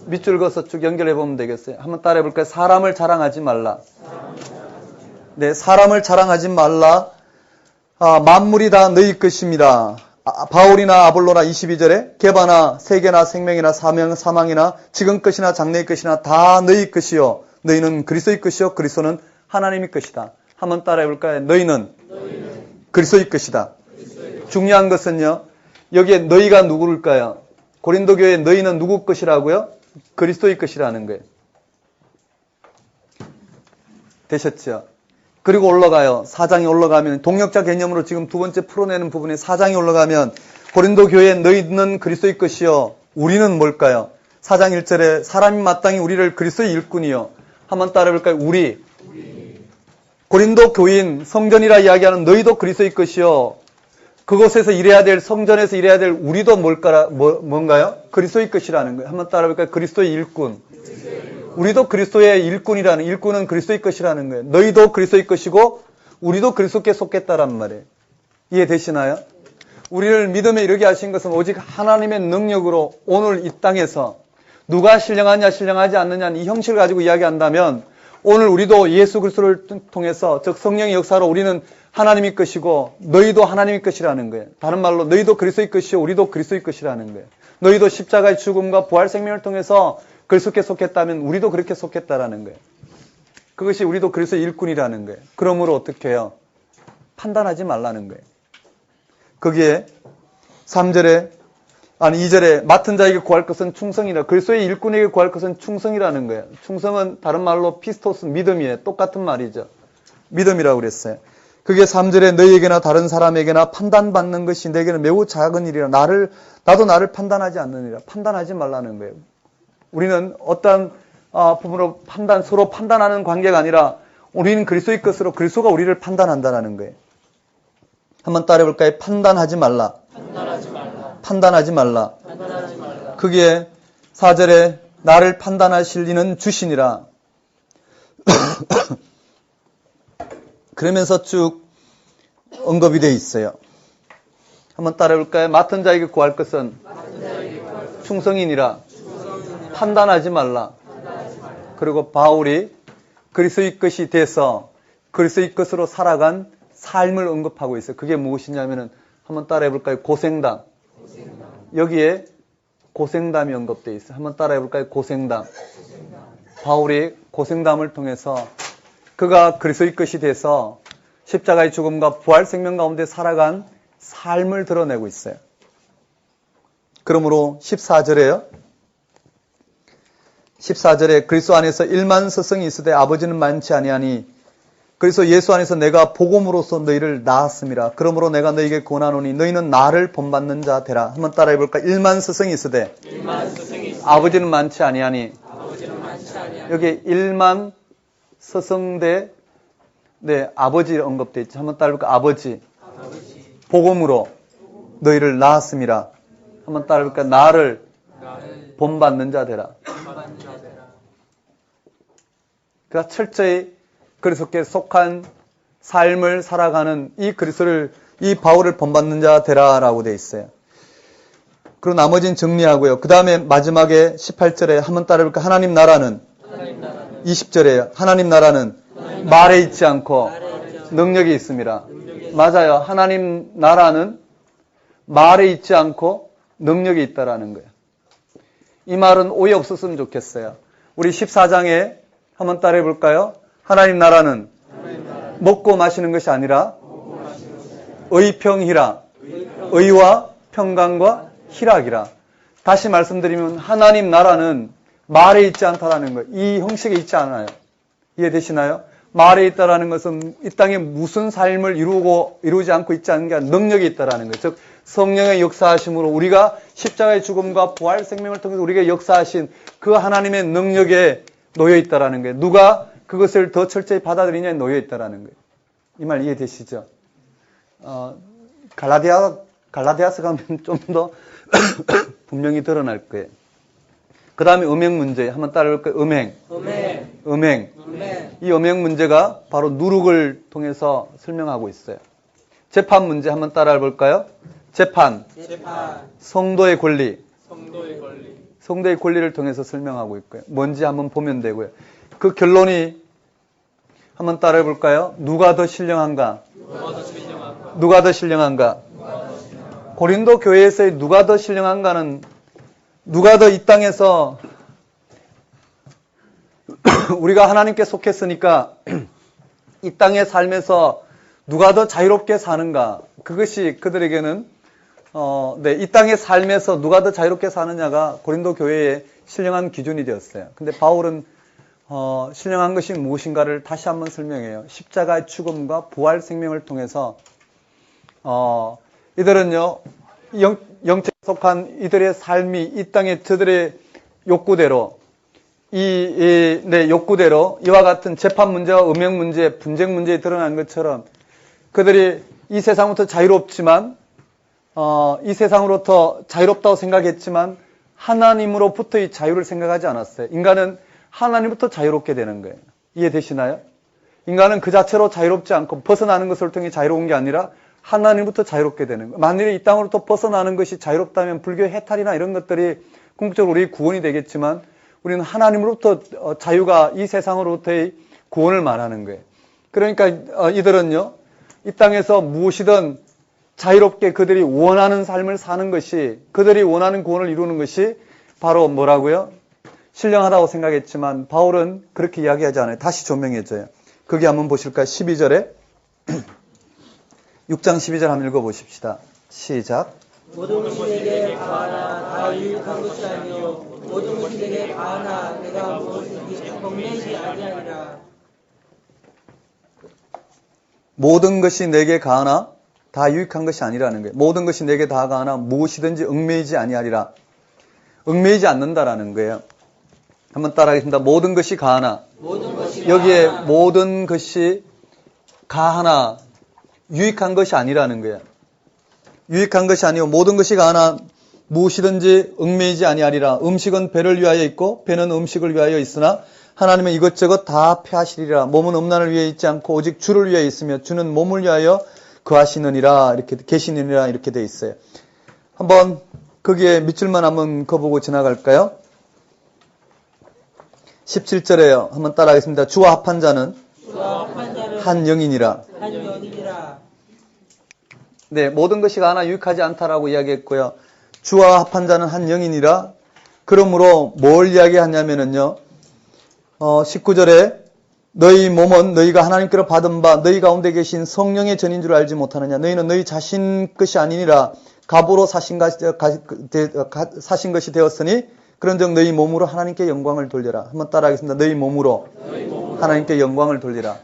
밑줄 그어서 쭉 연결해 보면 되겠어요. 한번 따라해볼까요? 사람을 자랑하지 말라. 네, 사람을 자랑하지 말라. 만물이 다 너희 것입니다. 바울이나 아볼로나 22절에 개바나 세계나 생명이나 사망이나 지금 것이나 장래의 것이나 다 너희 것이요. 너희는 그리스도의 것이요. 그리스도는 하나님의 것이다. 한번 따라해볼까요? 너희는 그리스도의 것이다. 중요한 것은요, 여기에 너희가 누구일까요? 고린도 교회 너희는 누구 것이라고요? 그리스도의 것이라는 거예요. 되셨죠? 그리고 올라가요. 4장에 올라가면 동역자 개념으로 지금 두 번째 풀어내는 부분에 4장에 올라가면 고린도 교회 너희는 그리스도의 것이요. 우리는 뭘까요? 4장 1절에 사람이 마땅히 우리를 그리스도의 일꾼이요. 한번 따라해볼까요? 우리. 고린도 교인 성전이라 이야기하는 너희도 그리스도의 것이요. 그곳에서 일해야 될, 성전에서 일해야 될 우리도 뭔가요? 그리스도의 것이라는 거예요. 한번 따라해볼까요? 그리스도의 일꾼. 우리도 그리스도의 일꾼은 그리스도의 것이라는 거예요. 너희도 그리스도의 것이고 우리도 그리스도께 속했다란 말이에요. 이해되시나요? 우리를 믿음에 이르게 하신 것은 오직 하나님의 능력으로 오늘 이 땅에서 누가 신령하냐 신령하지 않느냐는 이 형식을 가지고 이야기한다면 오늘 우리도 예수 그리스도를 통해서 즉 성령의 역사로 우리는 하나님의 것이고 너희도 하나님의 것이라는 거예요. 다른 말로 너희도 그리스도의 것이요 우리도 그리스도의 것이라는 거예요. 너희도 십자가의 죽음과 부활 생명을 통해서 그리스도께 속했다면 우리도 그렇게 속했다라는 거예요. 그것이 우리도 그리스도의 일꾼이라는 거예요. 그러므로 어떻게 해요? 판단하지 말라는 거예요. 거기에 2절에 맡은 자에게 구할 것은 충성이라. 그리스도의 일꾼에게 구할 것은 충성이라는 거예요. 충성은 다른 말로 피스토스, 믿음이에요. 똑같은 말이죠. 믿음이라고 그랬어요. 그게 3절에 너희에게나 다른 사람에게나 판단받는 것이 내게는 매우 작은 일이라. 나도 나를 판단하지 않느니라. 판단하지 말라는 거예요. 우리는 어떠한 부분으로 서로 판단하는 관계가 아니라 우리는 그리스도의 것으로 그리스도가 우리를 판단한다는 거예요. 한번 따라해볼까요? 판단하지 말라. 판단하지 말라. 그게 4절에 나를 판단하실 이는 주시니라. 그러면서 쭉 언급이 되어 있어요. 한번 따라해볼까요? 맡은 자에게 구할 것은 충성이니라. 판단하지 말라. 그리고 바울이 그리스도의 것이 돼서 그리스도의 것으로 살아간 삶을 언급하고 있어요. 그게 무엇이냐면은 한번 따라해볼까요? 고생담. 여기에 고생담이 언급되어 있어요. 한번 따라해볼까요? 고생담. 바울이 고생담을 통해서 그가 그리스도의 것이 돼서 십자가의 죽음과 부활 생명 가운데 살아간 삶을 드러내고 있어요. 그러므로 14절에 그리스도 안에서 1만 서성이 있으되 아버지는 많지 아니하니 그래서 예수 안에서 내가 복음으로써 너희를 낳았음이라. 그러므로 내가 너희에게 권하노니 너희는 나를 본받는 자 되라. 한번 따라해볼까? 1만 서성이 있으되 아버지는 많지 아니하니. 여기 1만 서성대 아버지 언급되어 있죠. 한번 따라해볼까? 아버지. 복음으로 너희를 낳았음이라. 한번 따라해볼까? 나를 본받는 자 되라. 그러니까 철저히 그리스도께 속한 삶을 살아가는 이 바울을 본받는 자 되라라고 되어 있어요. 그리고 나머지는 정리하고요. 그 다음에 마지막에 18절에 한번 따라해볼까? 하나님 나라는 20절에 하나님 나라는 말에 있지 않고 능력이 있습니다. 맞아요. 하나님 나라는 말에 있지 않고 능력이 있다라는 거예요. 이 말은 오해 없었으면 좋겠어요. 우리 14장에 한번 따라해볼까요? 하나님 나라는 먹고 마시는 것이 아니라 의평희라. 의와 평강과 희락이라. 다시 말씀드리면 하나님 나라는 말에 있지 않다라는 거예요. 이 형식에 있지 않아요. 이해되시나요? 말에 있다라는 것은 이 땅에 무슨 삶을 이루지 않고 있지 않은 게 아니라 능력이 있다라는 거예요. 즉 성령의 역사하심으로 우리가 십자가의 죽음과 부활 생명을 통해서 우리가 역사하신 그 하나님의 능력에 놓여 있다라는 거예요. 누가 그것을 더 철저히 받아들이냐에 놓여 있다라는 거예요. 이 말 이해되시죠? 갈라디아서 가면 좀 더 분명히 드러날 거예요. 그 다음에 음행 문제 한번 따라해볼까요? 음행. 이 음행 문제가 바로 누룩을 통해서 설명하고 있어요. 재판 문제 한번 따라해볼까요? 재판. 성도의 권리. 성도의 권리를 통해서 설명하고 있고요. 뭔지 한번 보면 되고요. 그 결론이 한번 따라해볼까요? 누가 더 신령한가? 누가 더 신령한가? 고린도 교회에서의 누가 더 신령한가는 누가 더 이 땅에서 우리가 하나님께 속했으니까 이 땅의 삶에서 누가 더 자유롭게 사는가? 그것이 그들에게는 이 땅의 삶에서 누가 더 자유롭게 사느냐가 고린도 교회의 신령한 기준이 되었어요. 근데 바울은 신령한 것이 무엇인가를 다시 한번 설명해요. 십자가의 죽음과 부활 생명을 통해서 이들은요 영체에 속한 이들의 삶이 이 땅의 저들의 욕구대로 내 욕구대로 이와 같은 재판 문제와 음행 문제, 분쟁 문제에 드러난 것처럼 그들이 이 세상부터 자유롭지만 이 세상으로부터 자유롭다고 생각했지만 하나님으로부터의 자유를 생각하지 않았어요. 인간은 하나님부터 자유롭게 되는 거예요. 이해되시나요? 인간은 그 자체로 자유롭지 않고 벗어나는 것을 통해 자유로운 게 아니라 하나님부터 자유롭게 되는 거예요. 만일에 이 땅으로부터 벗어나는 것이 자유롭다면 불교의 해탈이나 이런 것들이 궁극적으로 우리의 구원이 되겠지만 우리는 하나님으로부터 자유가 이 세상으로부터의 구원을 말하는 거예요. 그러니까 이들은요, 이 땅에서 무엇이든 자유롭게 그들이 원하는 삶을 사는 것이, 그들이 원하는 구원을 이루는 것이 바로 뭐라고요? 신령하다고 생각했지만 바울은 그렇게 이야기하지 않아요. 다시 조명해줘요. 거기 한번 보실까요? 12절에 6장 12절 한번 읽어보십시다. 시작. 모든 것이 내게 가하나 다 유익한 것이 아니요 모든 것이 내게 가하나 내가 무엇이든지 얽매이지 아니하리라. 모든 것이 내게 가하나 다 유익한 것이 아니라는 거예요. 모든 것이 내게 다 가하나 무엇이든지 얽매이지 아니하리라. 얽매이지 않는다라는 거예요. 한번 따라하겠습니다. 모든 것이 가하나. 여기에 가하나. 모든 것이 가하나 유익한 것이 아니라는 거예요. 유익한 것이 아니고 모든 것이 가하나 무엇이든지 얽매이지 아니하리라. 음식은 배를 위하여 있고 배는 음식을 위하여 있으나 하나님은 이것저것 다 폐하시리라. 몸은 음란을 위해 있지 않고 오직 주를 위해 있으며 주는 몸을 위하여 거하시느니라. 이렇게 계시느니라 이렇게 돼 있어요. 한번 거기에 밑줄만 한번 그어보고 지나갈까요? 17절에요. 한번 따라하겠습니다. 주와 합한 자는 한 영이니라. 네, 모든 것이 가하나 유익하지 않다라고 이야기했고요. 주와 합한 자는 한 영이니라. 그러므로 뭘 이야기하냐면은요. 19절에 너희 몸은 너희가 하나님께로 받은 바 너희 가운데 계신 성령의 전인 줄 알지 못하느냐. 너희는 너희 자신 것이 아니니라. 값으로 사신 것이 되었으니 그런즉 너희 몸으로 하나님께 영광을 돌려라. 한번 따라하겠습니다. 너희 몸으로 하나님께 영광을 돌리라.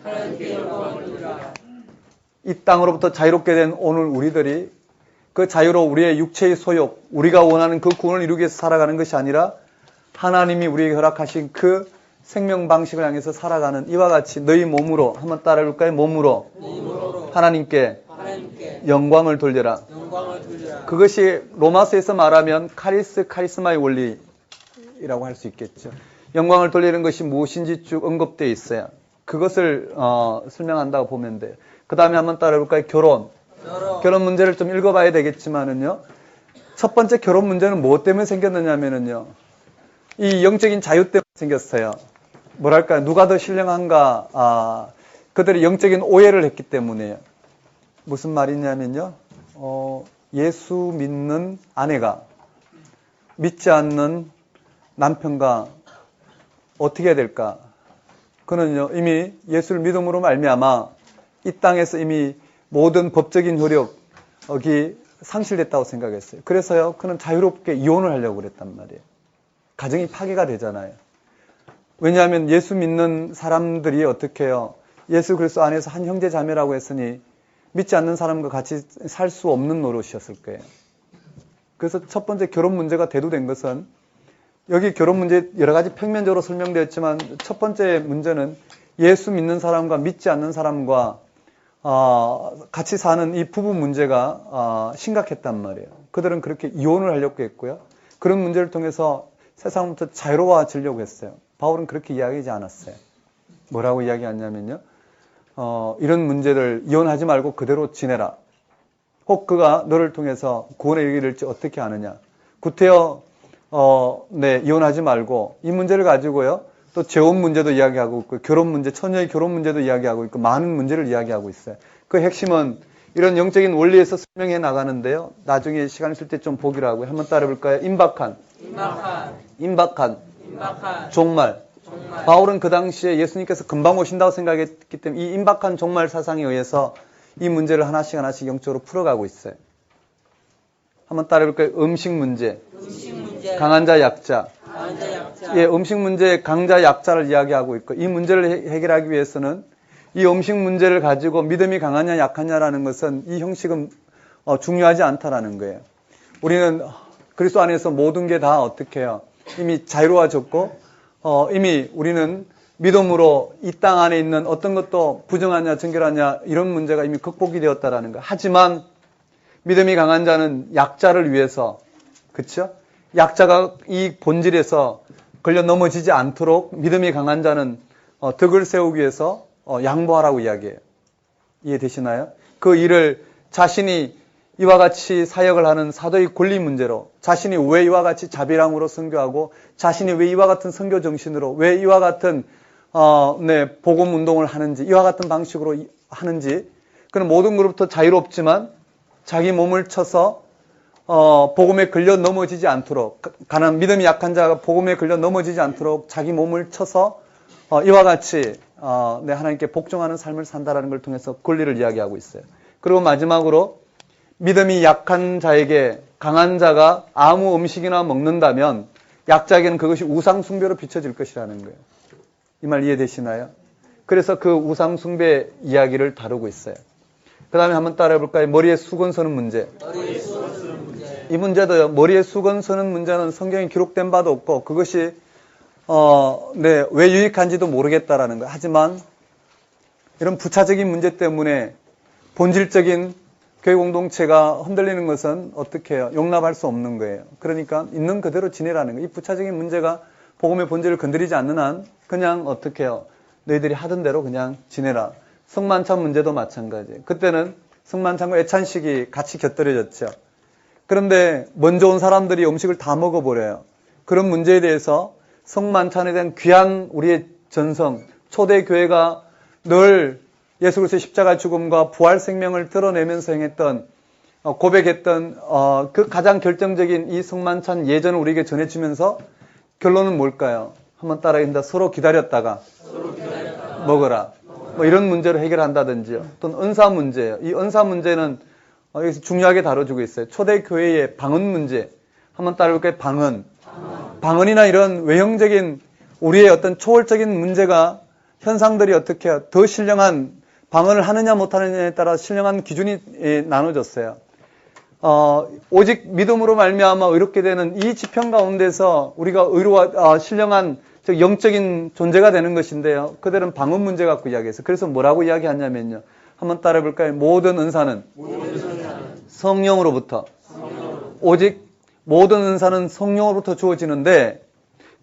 이 땅으로부터 자유롭게 된 오늘 우리들이 그 자유로 우리의 육체의 소욕, 우리가 원하는 그 구원을 이루기 위해서 살아가는 것이 아니라 하나님이 우리에게 허락하신 그 생명 방식을 향해서 살아가는 이와 같이 너희 몸으로 한번 따라해볼까요? 몸으로 하나님께 영광을 돌려라. 그것이 로마서에서 말하면 카리스마의 원리라고 할 수 있겠죠. 영광을 돌리는 것이 무엇인지 쭉 언급되어 있어요. 그것을 설명한다고 보면 돼요. 그 다음에 한번 따라해볼까요? 결혼 문제를 좀 읽어봐야 되겠지만은요. 첫 번째 결혼 문제는 무엇 때문에 생겼느냐면은요. 이 영적인 자유 때문에 생겼어요. 뭐랄까, 누가 더 신령한가, 그들이 영적인 오해를 했기 때문이에요. 무슨 말이냐면요. 예수 믿는 아내가 믿지 않는 남편과 어떻게 해야 될까? 그는요, 이미 예수를 믿음으로 말미암아 이 땅에서 이미 모든 법적인 효력이 상실됐다고 생각했어요. 그래서요, 그는 자유롭게 이혼을 하려고 그랬단 말이에요. 가정이 파괴가 되잖아요. 왜냐하면 예수 믿는 사람들이 어떻게 해요? 예수 그리스도 안에서 한 형제 자매라고 했으니 믿지 않는 사람과 같이 살 수 없는 노릇이었을 거예요. 그래서 첫 번째 결혼 문제가 대두된 것은 여기 결혼 문제 여러 가지 평면적으로 설명되었지만 첫 번째 문제는 예수 믿는 사람과 믿지 않는 사람과 같이 사는 이 부부 문제가 심각했단 말이에요. 그들은 그렇게 이혼을 하려고 했고요. 그런 문제를 통해서 세상부터 자유로워지려고 했어요. 바울은 그렇게 이야기하지 않았어요. 뭐라고 이야기하냐면요. 이런 문제를 이혼하지 말고 그대로 지내라. 혹 그가 너를 통해서 구원에 이르게 될지 어떻게 아느냐. 구태여 이혼하지 말고 이 문제를 가지고요. 또 재혼 문제도 이야기하고 있고 결혼 문제, 처녀의 결혼 문제도 이야기하고 있고 많은 문제를 이야기하고 있어요. 그 핵심은 이런 영적인 원리에서 설명해 나가는데요. 나중에 시간 있을 때 좀 보기로 하고요. 한번 따라해볼까요? 임박한. 종말. 바울은 그 당시에 예수님께서 금방 오신다고 생각했기 때문에 이 임박한 종말 사상에 의해서 이 문제를 하나씩 영적으로 풀어가고 있어요. 한번 따라해볼까요? 음식 문제. 강한 자, 약자. 예, 음식 문제, 강자, 약자를 이야기하고 있고 이 문제를 해결하기 위해서는 이 음식 문제를 가지고 믿음이 강하냐 약하냐라는 것은 이 형식은 중요하지 않다라는 거예요. 우리는 그리스도 안에서 모든 게 다 어떻게 해요? 이미 자유로워졌고 이미 우리는 믿음으로 이 땅 안에 있는 어떤 것도 부정하냐 정결하냐 이런 문제가 이미 극복이 되었다라는 거. 하지만 믿음이 강한 자는 약자를 위해서, 그렇죠? 약자가 이 본질에서 걸려 넘어지지 않도록 믿음이 강한 자는 덕을 세우기 위해서 양보하라고 이야기해요. 이해되시나요? 그 일을 자신이 이와 같이 사역을 하는 사도의 권리 문제로, 자신이 왜 이와 같이 자비랑으로 선교하고, 자신이 왜 이와 같은 선교 정신으로, 왜 이와 같은 복음 운동을 하는지, 이와 같은 방식으로 하는지, 그는 모든 것부터 자유롭지만 자기 몸을 쳐서 복음에 걸려 넘어지지 않도록, 가난 믿음이 약한 자가 복음에 걸려 넘어지지 않도록 자기 몸을 쳐서 이와 같이 하나님께 복종하는 삶을 산다라는 걸 통해서 권리를 이야기하고 있어요. 그리고 마지막으로 믿음이 약한 자에게 강한 자가 아무 음식이나 먹는다면 약자에게는 그것이 우상 숭배로 비춰질 것이라는 거예요. 이 말 이해되시나요? 그래서 그 우상 숭배 이야기를 다루고 있어요. 그 다음에 한번 따라해 볼까요? 머리에 수건 서는 문제. 이 문제도요. 머리에 수건 서는 문제는 성경에 기록된 바도 없고 그것이 왜 유익한지도 모르겠다라는 거예요. 하지만 이런 부차적인 문제 때문에 본질적인 교회 공동체가 흔들리는 것은 어떻게 해요? 용납할 수 없는 거예요. 그러니까 있는 그대로 지내라는 거예요. 이 부차적인 문제가 복음의 본질을 건드리지 않는 한 그냥 어떻게 해요? 너희들이 하던 대로 그냥 지내라. 성만찬 문제도 마찬가지예요. 그때는 성만찬과 애찬식이 같이 곁들여졌죠. 그런데 먼저 온 사람들이 음식을 다 먹어버려요. 그런 문제에 대해서 성만찬에 대한 귀한 우리의 전성, 초대교회가 늘 예수 그리스도의 십자가 죽음과 부활 생명을 드러내면서 행했던, 고백했던 그 가장 결정적인 이 성만찬 예전을 우리에게 전해주면서 결론은 뭘까요? 한번 따라합니다. 서로 기다렸다가 먹어라. 뭐 이런 문제로 해결한다든지요. 또는 은사 문제예요. 이 은사 문제는 여기서 중요하게 다뤄주고 있어요. 초대교회의 방언 문제. 한번 따라볼까요? 방언. 방언이나 이런 외형적인 우리의 어떤 초월적인 문제가 현상들이 어떻게 해요? 더 신령한 방언을 하느냐 못하느냐에 따라 신령한 기준이 나눠졌어요. 오직 믿음으로 말미암아 의롭게 되는 이 지평 가운데서 우리가 의로와 신령한 즉 영적인 존재가 되는 것인데요. 그들은 방언 문제 갖고 이야기했어요. 그래서 뭐라고 이야기하냐면요. 한번 따라해 볼까요? 모든 은사는 성령으로부터. 오직 모든 은사는 성령으로부터 주어지는데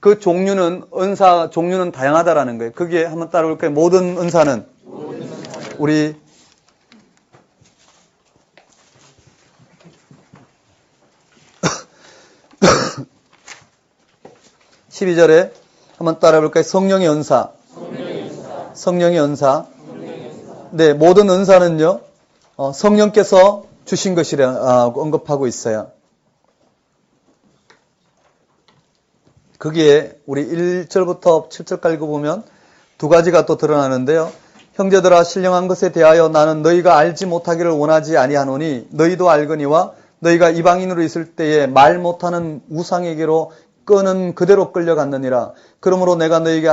그 종류는 은사 종류는 다양하다라는 거예요. 그게 한번 따라해 볼까요? 모든 은사는 우리 12절에 한번 따라해 볼까요? 성령의 은사. 성령의 은사. 네, 모든 은사는요, 성령께서 주신 것이라고 언급하고 있어요. 거기에 우리 1절부터 7절까지 읽어보면 두 가지가 또 드러나는데요. 형제들아 신령한 것에 대하여 나는 너희가 알지 못하기를 원하지 아니하노니 너희도 알거니와 너희가 이방인으로 있을 때에 말 못하는 우상에게로 끄는 그대로 끌려갔느니라. 그러므로 내가 너희에게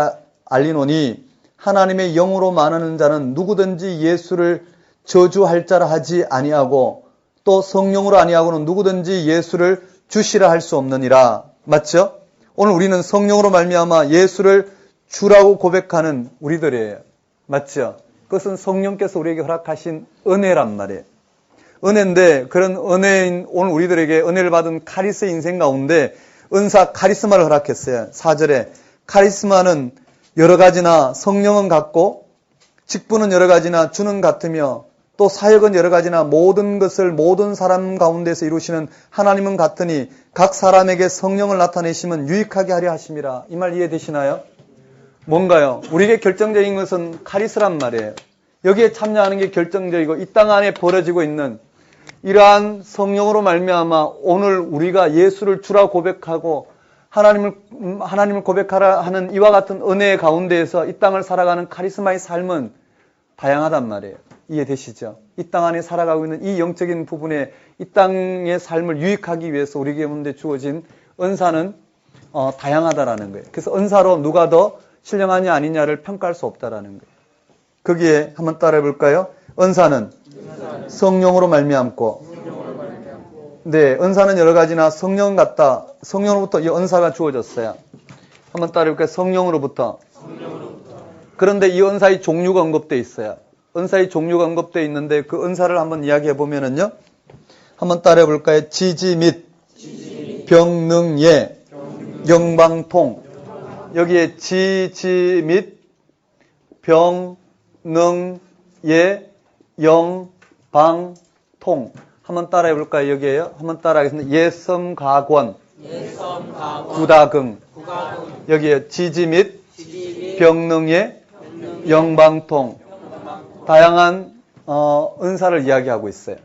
알리노니 하나님의 영으로 만하는 자는 누구든지 예수를 저주할 자라 하지 아니하고 또 성령으로 아니하고는 누구든지 예수를 주시라 할 수 없느니라. 맞죠? 오늘 우리는 성령으로 말미암아 예수를 주라고 고백하는 우리들이에요. 맞죠? 그것은 성령께서 우리에게 허락하신 은혜란 말이에요. 은혜인데 그런 은혜인 오늘 우리들에게 은혜를 받은 카리스 인생 가운데 은사 카리스마를 허락했어요. 4절에 카리스마는 여러 가지나 성령은 같고 직분은 여러 가지나 주는 같으며 또 사역은 여러 가지나 모든 것을 모든 사람 가운데서 이루시는 하나님은 같으니 각 사람에게 성령을 나타내시면 유익하게 하려 하심이라. 이 말 이해되시나요? 뭔가요? 우리에게 결정적인 것은 카리스란 말이에요. 여기에 참여하는 게 결정적이고 이 땅 안에 벌어지고 있는 이러한 성령으로 말미암아 오늘 우리가 예수를 주라 고백하고 하나님을 고백하라 하는 이와 같은 은혜의 가운데에서 이 땅을 살아가는 카리스마의 삶은 다양하단 말이에요. 이해되시죠? 이 땅 안에 살아가고 있는 이 영적인 부분에 이 땅의 삶을 유익하기 위해서 우리에게 주어진 은사는 다양하다라는 거예요. 그래서 은사로 누가 더 신령하냐 아니냐를 평가할 수 없다라는 거예요. 거기에 한번 따라해 볼까요? 은사는 성령으로 말미암고, 네, 은사는 여러 가지나 성령 같다. 성령으로부터 이 은사가 주어졌어요. 한번 따라해볼까요? 성령으로부터. 그런데 이 은사의 종류가 언급되어 있어요. 은사의 종류가 언급되어 있는데 그 은사를 한번 이야기해 보면은요. 한번 따라해볼까요? 지지 및 병능예 영방통. 여기에 지지 및 병능예 영방통. 한번 따라해볼까요? 여기에요. 한번 따라하겠습니다. 예섬가권 구다긍. 여기에 지지 및 병능예 영방통. 다양한 은사를 이야기하고 있어요.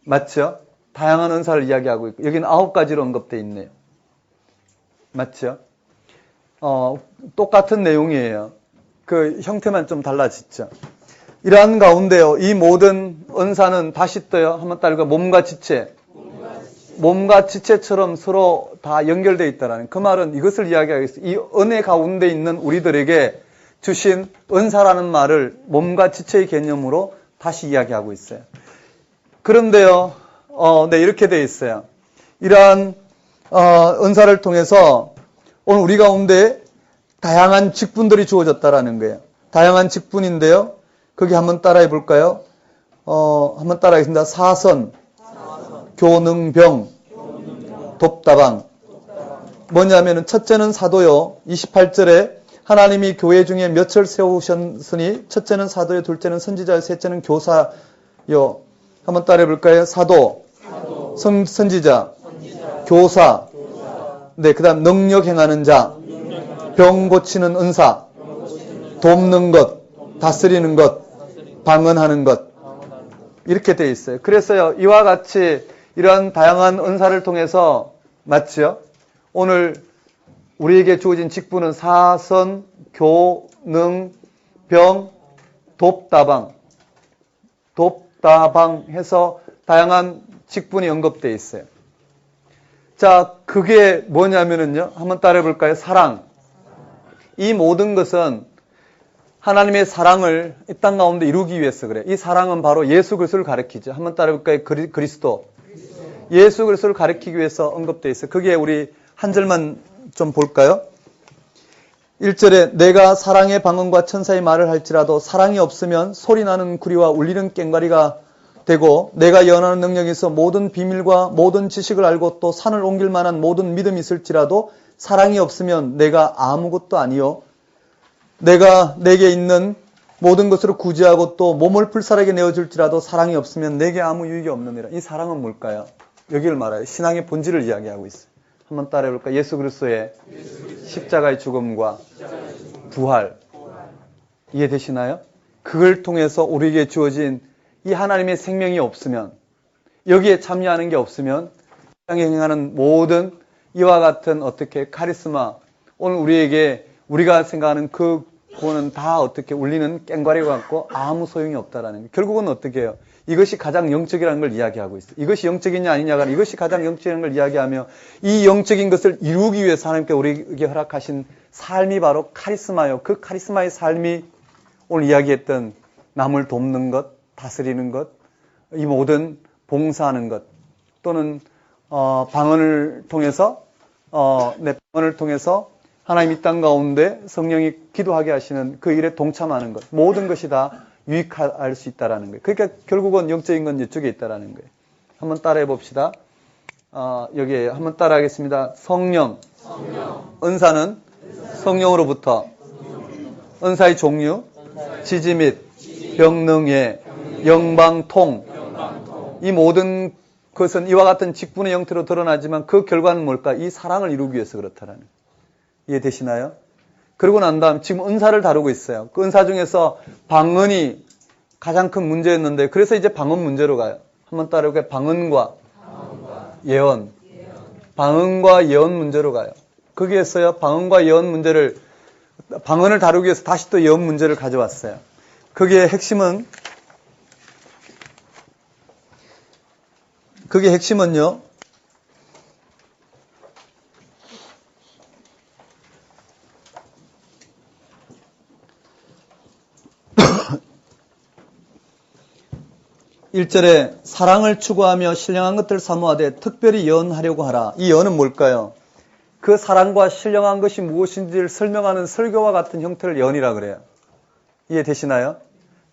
맞죠? 다양한 은사를 이야기하고 있고 여기는 9가지로 언급되어 있네요. 맞죠? 똑같은 내용이에요. 그 형태만 좀 달라졌죠. 이러한 가운데요. 이 모든 은사는 다시 떠요. 한번 따르고 몸과 지체. 몸과 지체처럼 서로 다 연결되어 있다는 그 말은 이것을 이야기하겠어요. 이 은혜 가운데 있는 우리들에게 주신 은사라는 말을 몸과 지체의 개념으로 다시 이야기하고 있어요. 그런데요, 네, 이렇게 되어 있어요. 이러한 은사를 통해서 오늘 우리 가운데 다양한 직분들이 주어졌다라는 거예요. 다양한 직분인데요. 거기 한번 따라해 볼까요? 한번 따라하겠습니다. 사선, 교능병, 돕다방. 뭐냐면은 첫째는 사도요. 28절에 하나님이 교회 중에 몇을 세우셨으니 첫째는 사도요, 둘째는 선지자요, 셋째는 교사요. 한번 따라해 볼까요? 사도, 선지자, 교사. 네, 그다음 능력 행하는 자, 병 고치는 은사, 돕는 것, 다스리는 것, 방언하는 것. 이렇게 되어 있어요. 그래서요, 이와 같이 이러한 다양한 은사를 통해서 맞죠? 오늘 우리에게 주어진 직분은 사선, 교능, 병, 돕다방. 돕다방 해서 다양한 직분이 언급되어 있어요. 자, 그게 뭐냐면은요. 한번 따라해 볼까요? 사랑. 이 모든 것은 하나님의 사랑을 이 땅 가운데 이루기 위해서 그래요. 이 사랑은 바로 예수 그리스도를 가리키죠. 한번 따라해 볼까요? 그리스도. 예수 그리스도를 가리키기 위해서 언급되어 있어요. 그게 우리 한 절만 좀 볼까요? 1절에 내가 사랑의 방언과 천사의 말을 할지라도 사랑이 없으면 소리나는 구리와 울리는 꽹과리가 되고 내가 연하는 능력이 있어 모든 비밀과 모든 지식을 알고 또 산을 옮길 만한 모든 믿음이 있을지라도 사랑이 없으면 내가 아무것도 아니요. 내가 내게 있는 모든 것으로 구제하고 또 몸을 불살에게 내어줄지라도 사랑이 없으면 내게 아무 유익이 없느니라. 이 사랑은 뭘까요? 여기를 말해요. 신앙의 본질을 이야기하고 있어요. 한번 따라해 볼까요? 예수 그리스도의 십자가의 죽음과 부활. 이해되시나요? 그걸 통해서 우리에게 주어진 이 하나님의 생명이 없으면, 여기에 참여하는 게 없으면 세상에 행하는 모든 이와 같은 어떻게 카리스마, 오늘 우리에게 우리가 생각하는 그 구원은 다 어떻게 울리는 꽹과리 같고 아무 소용이 없다라는 거예요. 결국은 어떻게 해요? 이것이 가장 영적이라는 걸 이야기하고 있어요. 이것이 영적이냐 아니냐가 이것이 가장 영적인 걸 이야기하며 이 영적인 것을 이루기 위해서 하나님께 우리에게 허락하신 삶이 바로 카리스마요. 그 카리스마의 삶이 오늘 이야기했던 남을 돕는 것, 다스리는 것, 이 모든 봉사하는 것 또는 방언을 통해서 방언을 통해서 하나님 이 땅 가운데 성령이 기도하게 하시는 그 일에 동참하는 것, 모든 것이 다 유익할 수 있다라는 거예요. 그러니까 결국은 영적인 건 이쪽에 있다라는 거예요. 한번 따라해 봅시다. 여기에 한번 따라하겠습니다. 성령. 은사는 성령으로부터. 은사의 종류, 지지 및 병능예, 영방통. 이 모든 것은 이와 같은 직분의 형태로 드러나지만 그 결과는 뭘까? 이 사랑을 이루기 위해서 그렇다라는 거예요. 이해되시나요? 그러고 난 다음 지금 은사를 다루고 있어요. 그 은사 중에서 방언이 가장 큰 문제였는데 그래서 이제 방언 문제로 가요. 한번 따라해볼까요? 방언과 예언. 방언과 예언 문제로 가요. 거기에서요. 방언과 예언 문제를 방언을 다루기 위해서 다시 또 예언 문제를 가져왔어요. 그게 핵심은요. 1절에 사랑을 추구하며 신령한 것들을 사모하되 특별히 예언하려고 하라. 이 예언은 뭘까요? 그 사랑과 신령한 것이 무엇인지를 설명하는 설교와 같은 형태를 예언이라 그래요. 이해되시나요?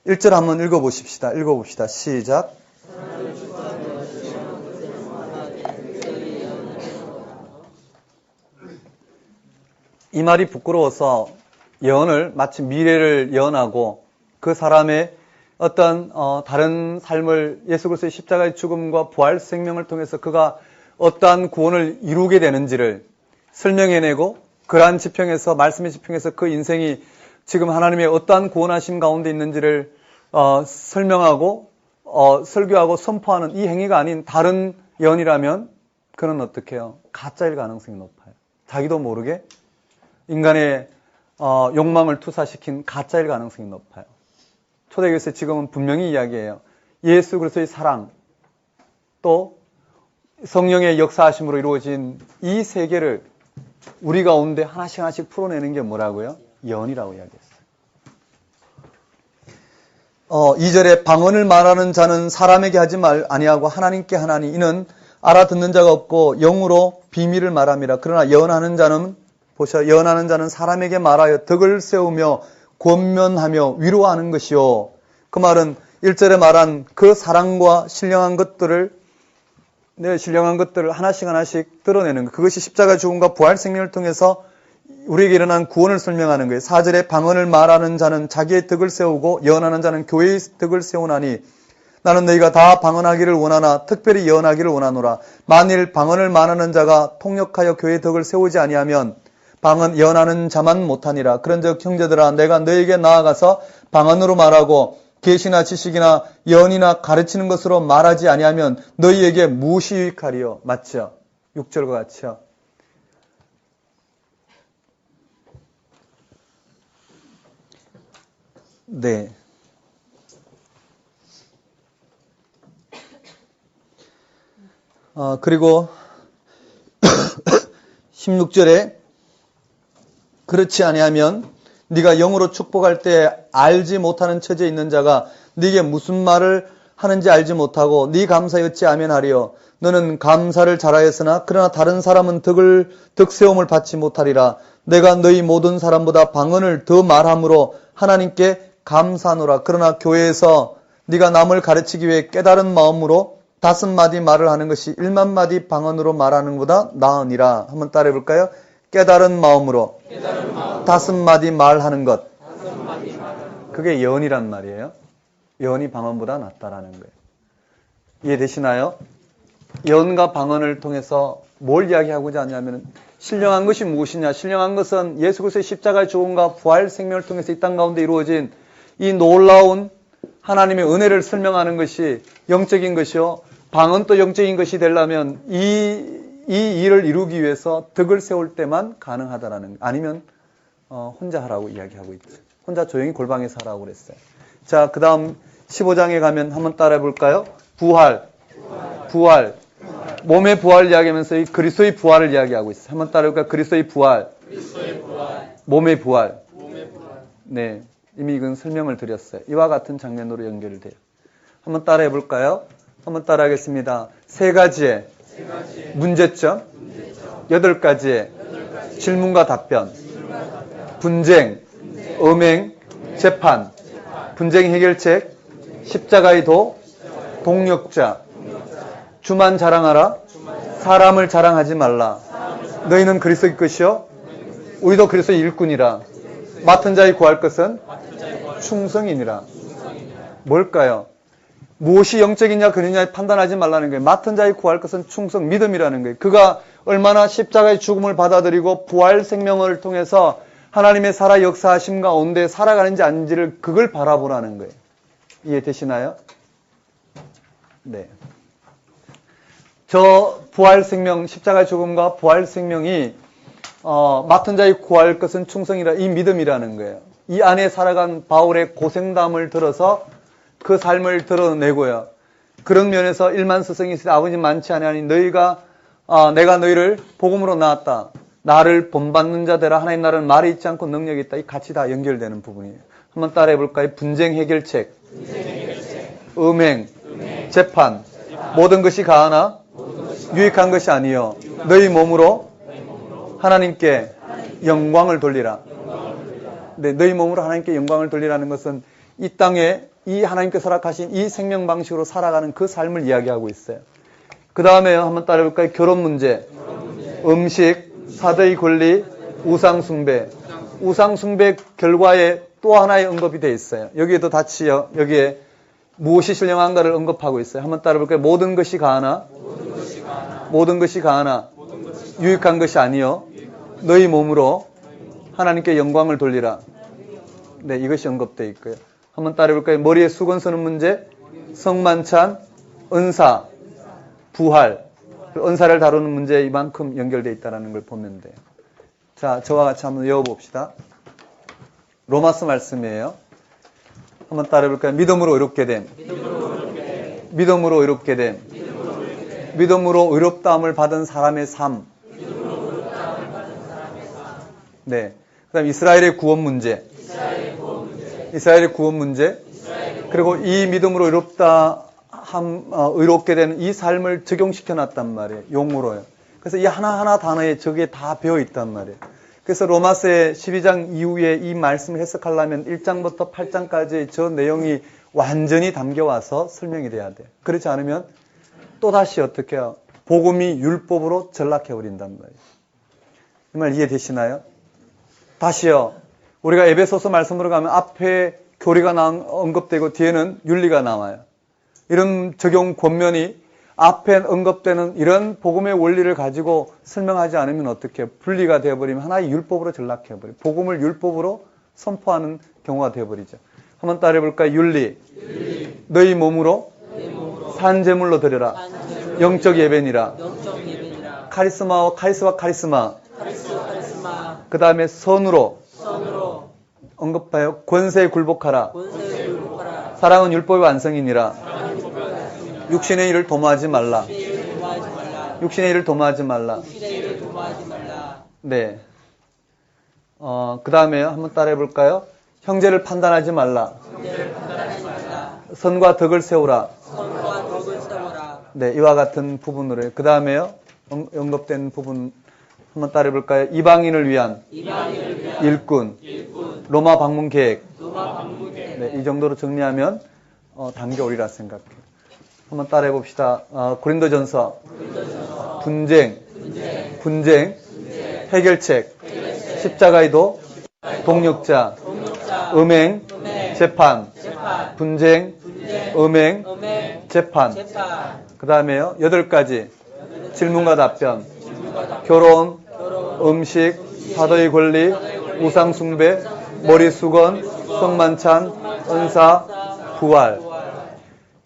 1절 한번 읽어보십시다. 읽어봅시다. 시작. 이 말이 부끄러워서 예언을 마치 미래를 예언하고 그 사람의 어떤 다른 삶을 예수 그리스도의 십자가의 죽음과 부활 생명을 통해서 그가 어떠한 구원을 이루게 되는지를 설명해내고 그러한 지평에서 말씀의 지평에서 그 인생이 지금 하나님의 어떠한 구원하심 가운데 있는지를 설명하고 설교하고 선포하는 이 행위가 아닌 다른 예언이라면 그는 어떻게 해요? 가짜일 가능성이 높아요. 자기도 모르게 인간의 욕망을 투사시킨 가짜일 가능성이 높아요. 초대교회에서 지금은 분명히 이야기해요. 예수 그리스도의 사랑 또 성령의 역사하심으로 이루어진 이 세계를 우리 가운데 하나씩 하나씩 풀어내는 게 뭐라고요? 예언이라고 이야기했어요. 2절에 방언을 말하는 자는 사람에게 하지 아니하고 하나님께 하나니 이는 알아듣는 자가 없고 영으로 비밀을 말함이라. 그러나 예언하는 자는 예언하는 자는 사람에게 말하여 덕을 세우며 권면하며 위로하는 것이요. 그 말은 1절에 말한 그 사랑과 신령한 것들을 하나씩 하나씩 드러내는 것. 그것이 십자가 죽음과 부활 생명을 통해서 우리에게 일어난 구원을 설명하는 거예요. 4절에 방언을 말하는 자는 자기의 덕을 세우고 예언하는 자는 교회의 덕을 세우나니 나는 너희가 다 방언하기를 원하나 특별히 예언하기를 원하노라. 만일 방언을 말하는 자가 통역하여 교회의 덕을 세우지 아니하면 방언 예언하는 자만 못하니라. 그런즉 형제들아 내가 너희에게 나아가서 방언으로 말하고 계시나 지식이나 예언이나 가르치는 것으로 말하지 아니하면 너희에게 무엇이 유익하리요? 맞죠? 6절과 같이요. 네. 그리고 16절에 그렇지 아니하면 네가 영으로 축복할 때 알지 못하는 처지에 있는 자가 네게 무슨 말을 하는지 알지 못하고 네 감사에 어찌 아멘하리요. 너는 감사를 잘하였으나 그러나 다른 사람은 덕세움을 받지 못하리라. 내가 너희 모든 사람보다 방언을 더 말함으로 하나님께 감사하노라. 그러나 교회에서 네가 남을 가르치기 위해 깨달은 마음으로 5마디 말을 하는 것이 1만 마디 방언으로 말하는 것보다 나으니라. 한번 따라해 볼까요? 깨달은 마음으로 5마디 말하는 것. 그게 예언이란 말이에요. 예언이 방언보다 낫다라는 거예요. 이해되시나요? 예언과 방언을 통해서 뭘 이야기하고자 하냐면 신령한 것이 무엇이냐? 신령한 것은 예수 그리스도의 십자가의 죽음과 부활 생명을 통해서 이 땅 가운데 이루어진 이 놀라운 하나님의 은혜를 설명하는 것이 영적인 것이요. 방언도 영적인 것이 되려면 이 일을 이루기 위해서 덕을 세울 때만 가능하다라는 거. 아니면 혼자 하라고 이야기하고 있죠. 혼자 조용히 골방에서 하라고 그랬어요. 자, 그 다음 15장에 가면 한번 따라해 볼까요? 부활. 몸의 부활을 이야기하면서 이 그리스도의 부활을 이야기하고 있어요. 한번 따라해 볼까요? 그리스도의 부활. 몸의 부활. 네, 이미 이건 설명을 드렸어요. 이와 같은 장면으로 연결돼요. 한번 따라해 볼까요? 한번 따라하겠습니다. 3가지의 문제점, 8가지의 질문과 답변, 분쟁, 음행, 재판, 분쟁 해결책, 십자가의 도, 동력자, 주만 자랑하라, 사람을 자랑하지 말라. 너희는 그리스도의 것이요 우리도 그리스도의 일꾼이라. 맡은 자의 구할 것은 충성이니라. 뭘까요? 무엇이 영적이냐 그러냐 판단하지 말라는 거예요. 맡은 자의 구할 것은 충성, 믿음이라는 거예요. 그가 얼마나 십자가의 죽음을 받아들이고 부활 생명을 통해서 하나님의 살아 역사하심 가운데 살아가는지 아닌지를 그걸 바라보라는 거예요. 이해되시나요? 네. 저 부활 생명, 십자가의 죽음과 부활 생명이 맡은 자의 구할 것은 충성이라, 이 믿음이라는 거예요. 이 안에 살아간 바울의 고생담을 들어서 그 삶을 드러내고요. 그런 면에서 1만 스승이 있으니 아버지 많지 아니하니 내가 너희를 복음으로 낳았다. 나를 본받는 자 되라. 하나님 나라는 말이 있지 않고 능력이 있다. 이 같이 다 연결되는 부분이에요. 한번 따라해 볼까요? 분쟁 해결책, 음행, 재판, 모든 것이 가하나 유익한 것이 아니요 너희 몸으로 하나님께 영광을 돌리라. 네, 너희 몸으로 하나님께 영광을 돌리라는 것은 이 땅에 이 하나님께서 허락하신 이 생명 방식으로 살아가는 그 삶을 이야기하고 있어요. 그 다음에요, 한번 따라해볼까요? 결혼 문제, 음식, 사대의 권리, 우상숭배. 우상숭배 결과에 또 하나의 언급이 되어 있어요. 여기에도 다치요. 여기에 무엇이 신령한가를 언급하고 있어요. 한번 따라해볼까요? 모든 것이 가하나, 모든 것이 가하나, 유익한 것이 아니요 너희 몸으로 하나님께 영광을 돌리라. 네, 이것이 언급되어 있고요. 한번 따라해볼까요? 머리에 수건 쓰는 문제, 성만찬, 은사, 부활, 은사를 다루는 문제에 이만큼 연결되어 있다는 걸 보면 돼요. 자, 저와 같이 한번 외워봅시다. 로마서 말씀이에요. 한번 따라해볼까요? 믿음으로 의롭게 됨. 믿음으로 의롭게 됨. 믿음으로 의롭다함을 받은 사람의 삶. 네. 그 다음 이스라엘의 구원 문제. 이스라엘의 구원 문제. 그리고 이 믿음으로 의롭게 되는 이 삶을 적용시켜 놨단 말이에요. 용어로요. 그래서 이 하나하나 단어에 저게 다 배어 있단 말이에요. 그래서 로마서의 12장 이후에 이 말씀을 해석하려면 1장부터 8장까지 저 내용이 완전히 담겨와서 설명이 돼야 돼요. 그렇지 않으면 또다시 어떻게 해요? 복음이 율법으로 전락해버린단 말이에요. 이 말 이해되시나요? 다시요. 우리가 에베소서 말씀으로 가면 앞에 교리가 언급되고 뒤에는 윤리가 나와요. 이런 적용 권면이 앞에 언급되는 이런 복음의 원리를 가지고 설명하지 않으면 어떻게 분리가 되어버리면 하나의 율법으로 전락해버려요. 복음을 율법으로 선포하는 경우가 되어버리죠. 한번 따라해볼까요? 윤리. 너희 몸으로 산제물로 드려라. 영적 예배니라. 카리스마와 카리스마. 그 다음에 선으로 언급하여 권세에 굴복하라. 사랑은 율법의 완성이니라. 육신의 일을 도모하지 말라. 육신의 일을 도모하지 말라. 네. 그 다음에요. 한번 따라해 볼까요? 형제를 판단하지 말라. 선과 덕을 세우라. 네, 이와 같은 부분으로요. 그 다음에요. 언급된 부분 한번 따라해 볼까요? 이방인을 위한 일꾼. 로마 방문 계획. 네, 이 정도로 정리하면 당겨오리라 생각해요. 한번 따라해 봅시다. 고린도전서. 분쟁. 해결책. 십자가의 도. 동력자. 음행. 재판. 분쟁. 음행. 재판. 그 다음에요. 8가지. 질문과 답변. 결혼. 음식. 사도의 권리. 우상숭배. 머리수건. 성만찬. 은사. 부활.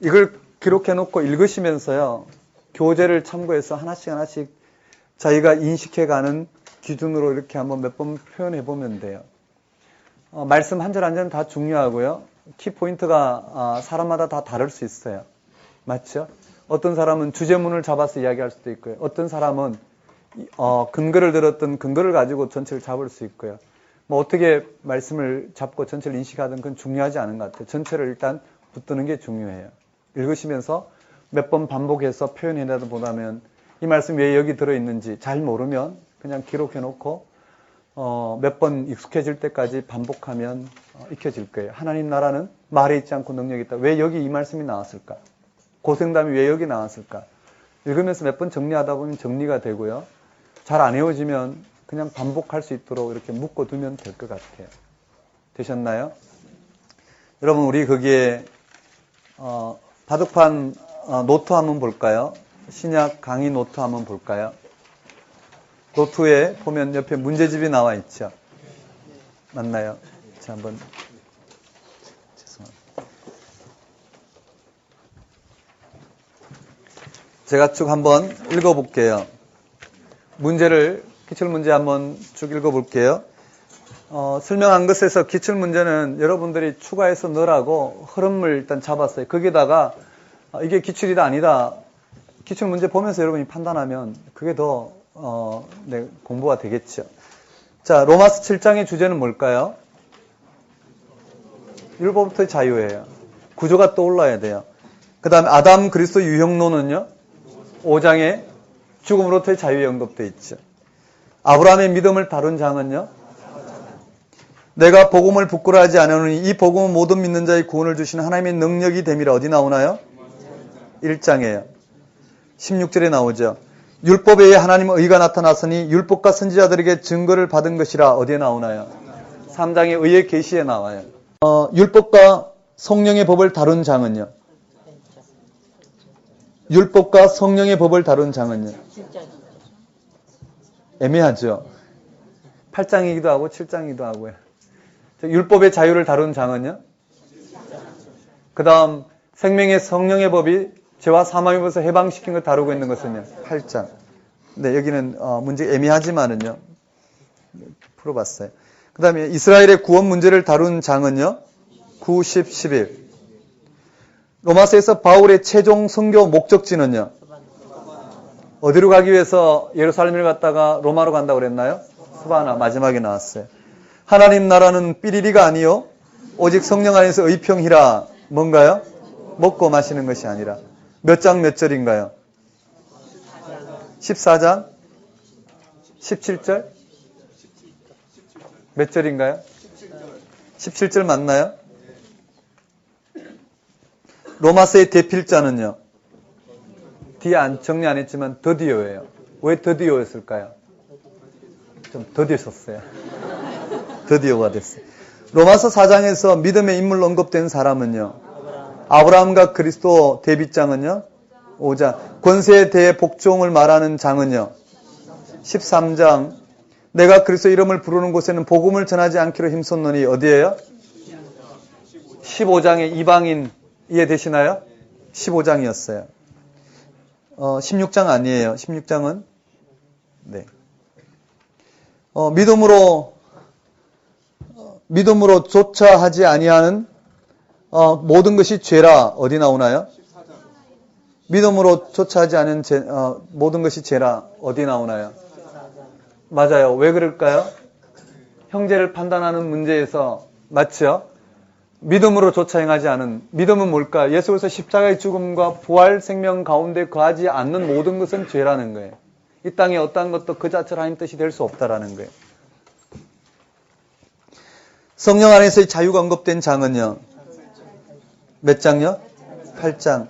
이걸 기록해놓고 읽으시면서요. 교재를 참고해서 하나씩 자기가 인식해가는 기준으로 이렇게 한번 몇 번 표현해보면 돼요. 말씀 한 절 한 절 다 중요하고요. 키포인트가 사람마다 다 다를 수 있어요. 맞죠? 어떤 사람은 주제문을 잡아서 이야기할 수도 있고요. 어떤 사람은 근거를 들었던 근거를 가지고 전체를 잡을 수 있고요. 뭐 어떻게 말씀을 잡고 전체를 인식하든 그건 중요하지 않은 것 같아요. 전체를 일단 붙드는 게 중요해요. 읽으시면서 몇 번 반복해서 표현해내다 보다면 이 말씀 왜 여기 들어있는지 잘 모르면 그냥 기록해놓고 몇 번 익숙해질 때까지 반복하면 익혀질 거예요. 하나님 나라는 말에 있지 않고 능력이 있다. 왜 여기 이 말씀이 나왔을까? 고생담이 왜 여기 나왔을까? 읽으면서 몇 번 정리하다 보면 정리가 되고요. 잘 안 외워지면 그냥 반복할 수 있도록 이렇게 묶어두면 될 것 같아요. 되셨나요? 여러분 우리 거기에 바둑판 노트 한번 볼까요? 신약 강의 노트 한번 볼까요? 노트에 보면 옆에 문제집이 나와 있죠. 맞나요? 자, 한번 죄송합니다. 제가 쭉 한번 읽어볼게요. 문제를 기출문제 한번 쭉 읽어볼게요. 설명한 것에서 기출문제는 여러분들이 추가해서 넣으라고 흐름을 일단 잡았어요. 거기다가 이게 기출이다 아니다. 기출문제 보면서 여러분이 판단하면 그게 더 공부가 되겠죠. 자, 로마서 7장의 주제는 뭘까요? 율법부터의 자유예요. 구조가 떠올라야 돼요. 그 다음에 아담 그리스도 유형론은요. 5장에 죽음으로부터의 자유에 언급되어 있죠. 아브라함의 믿음을 다룬 장은요? 내가 복음을 부끄러워하지 않으니 이 복음은 모든 믿는 자의 구원을 주시는 하나님의 능력이 됨이라. 어디 나오나요? 1장에요. 16절에 나오죠. 율법에 의해 하나님의 의가 나타났으니 율법과 선지자들에게 증거를 받은 것이라. 어디에 나오나요? 3장의 의의 계시에 나와요. 율법과 성령의 법을 다룬 장은요? 율법과 성령의 법을 다룬 장은요? 애매하죠. 8장이기도 하고 7장이기도 하고요. 율법의 자유를 다룬 장은요? 그 다음 생명의 성령의 법이 죄와 사망의 법에서 해방시킨 걸 다루고 있는 것은요? 8장. 네, 여기는 문제가 애매하지만은요. 풀어봤어요. 그 다음에 이스라엘의 구원 문제를 다룬 장은요? 9, 10, 11. 로마서에서 바울의 최종 선교 목적지는요? 어디로 가기 위해서 예루살렘을 갔다가 로마로 간다고 그랬나요? 스바나. 마지막에 나왔어요. 하나님 나라는 삐리리가 아니요 오직 성령 안에서 의평이라. 뭔가요? 먹고 마시는 것이 아니라. 몇 장 몇 절인가요? 14장? 17절? 몇 절인가요? 17절 맞나요? 로마서의 대필자는요? 뒤에 정리 안 했지만 더디오예요. 왜 더디오였을까요? 좀 더디었어요. 더디오가 됐어요. 로마서 4장에서 믿음의 인물로 언급된 사람은요? 아브라함과 그리스도 대비장은요? 5장. 권세에 대해 복종을 말하는 장은요? 13장. 내가 그리스도 이름을 부르는 곳에는 복음을 전하지 않기로 힘썼노니. 어디예요? 15장에 이방인 이해되시나요? 15장이었어요. 16장 아니에요. 16장은 네. 믿음으로 조차 하지 아니하는 모든 것이 죄라. 어디 나오나요? 믿음으로 조차 하지 않은 모든 것이 죄라. 어디 나오나요? 맞아요. 왜 그럴까요? 형제를 판단하는 문제에서 맞죠? 믿음으로 조차 행하지 않은. 믿음은 뭘까? 예수께서 십자가의 죽음과 부활 생명 가운데 거하지 않는 모든 것은 죄라는 거예요. 이 땅에 어떠한 것도 그 자체로 하나님 뜻이 될 수 없다라는 거예요. 성령 안에서의 자유가 언급된 장은요? 몇 장요? 8장.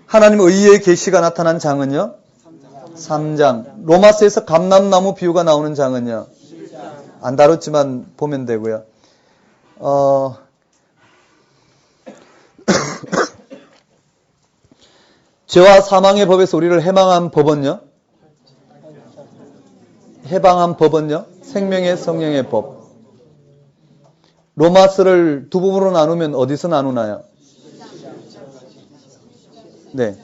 하나님의 의의 계시가 나타난 장은요? 3장. 로마서에서 감람나무 비유가 나오는 장은요? 안 다뤘지만 보면 되고요. 죄와 사망의 법에서 우리를 해방한 법은요? 해방한 법은요? 생명의 성령의 법. 로마서를 두 부분으로 나누면 어디서 나누나요? 네.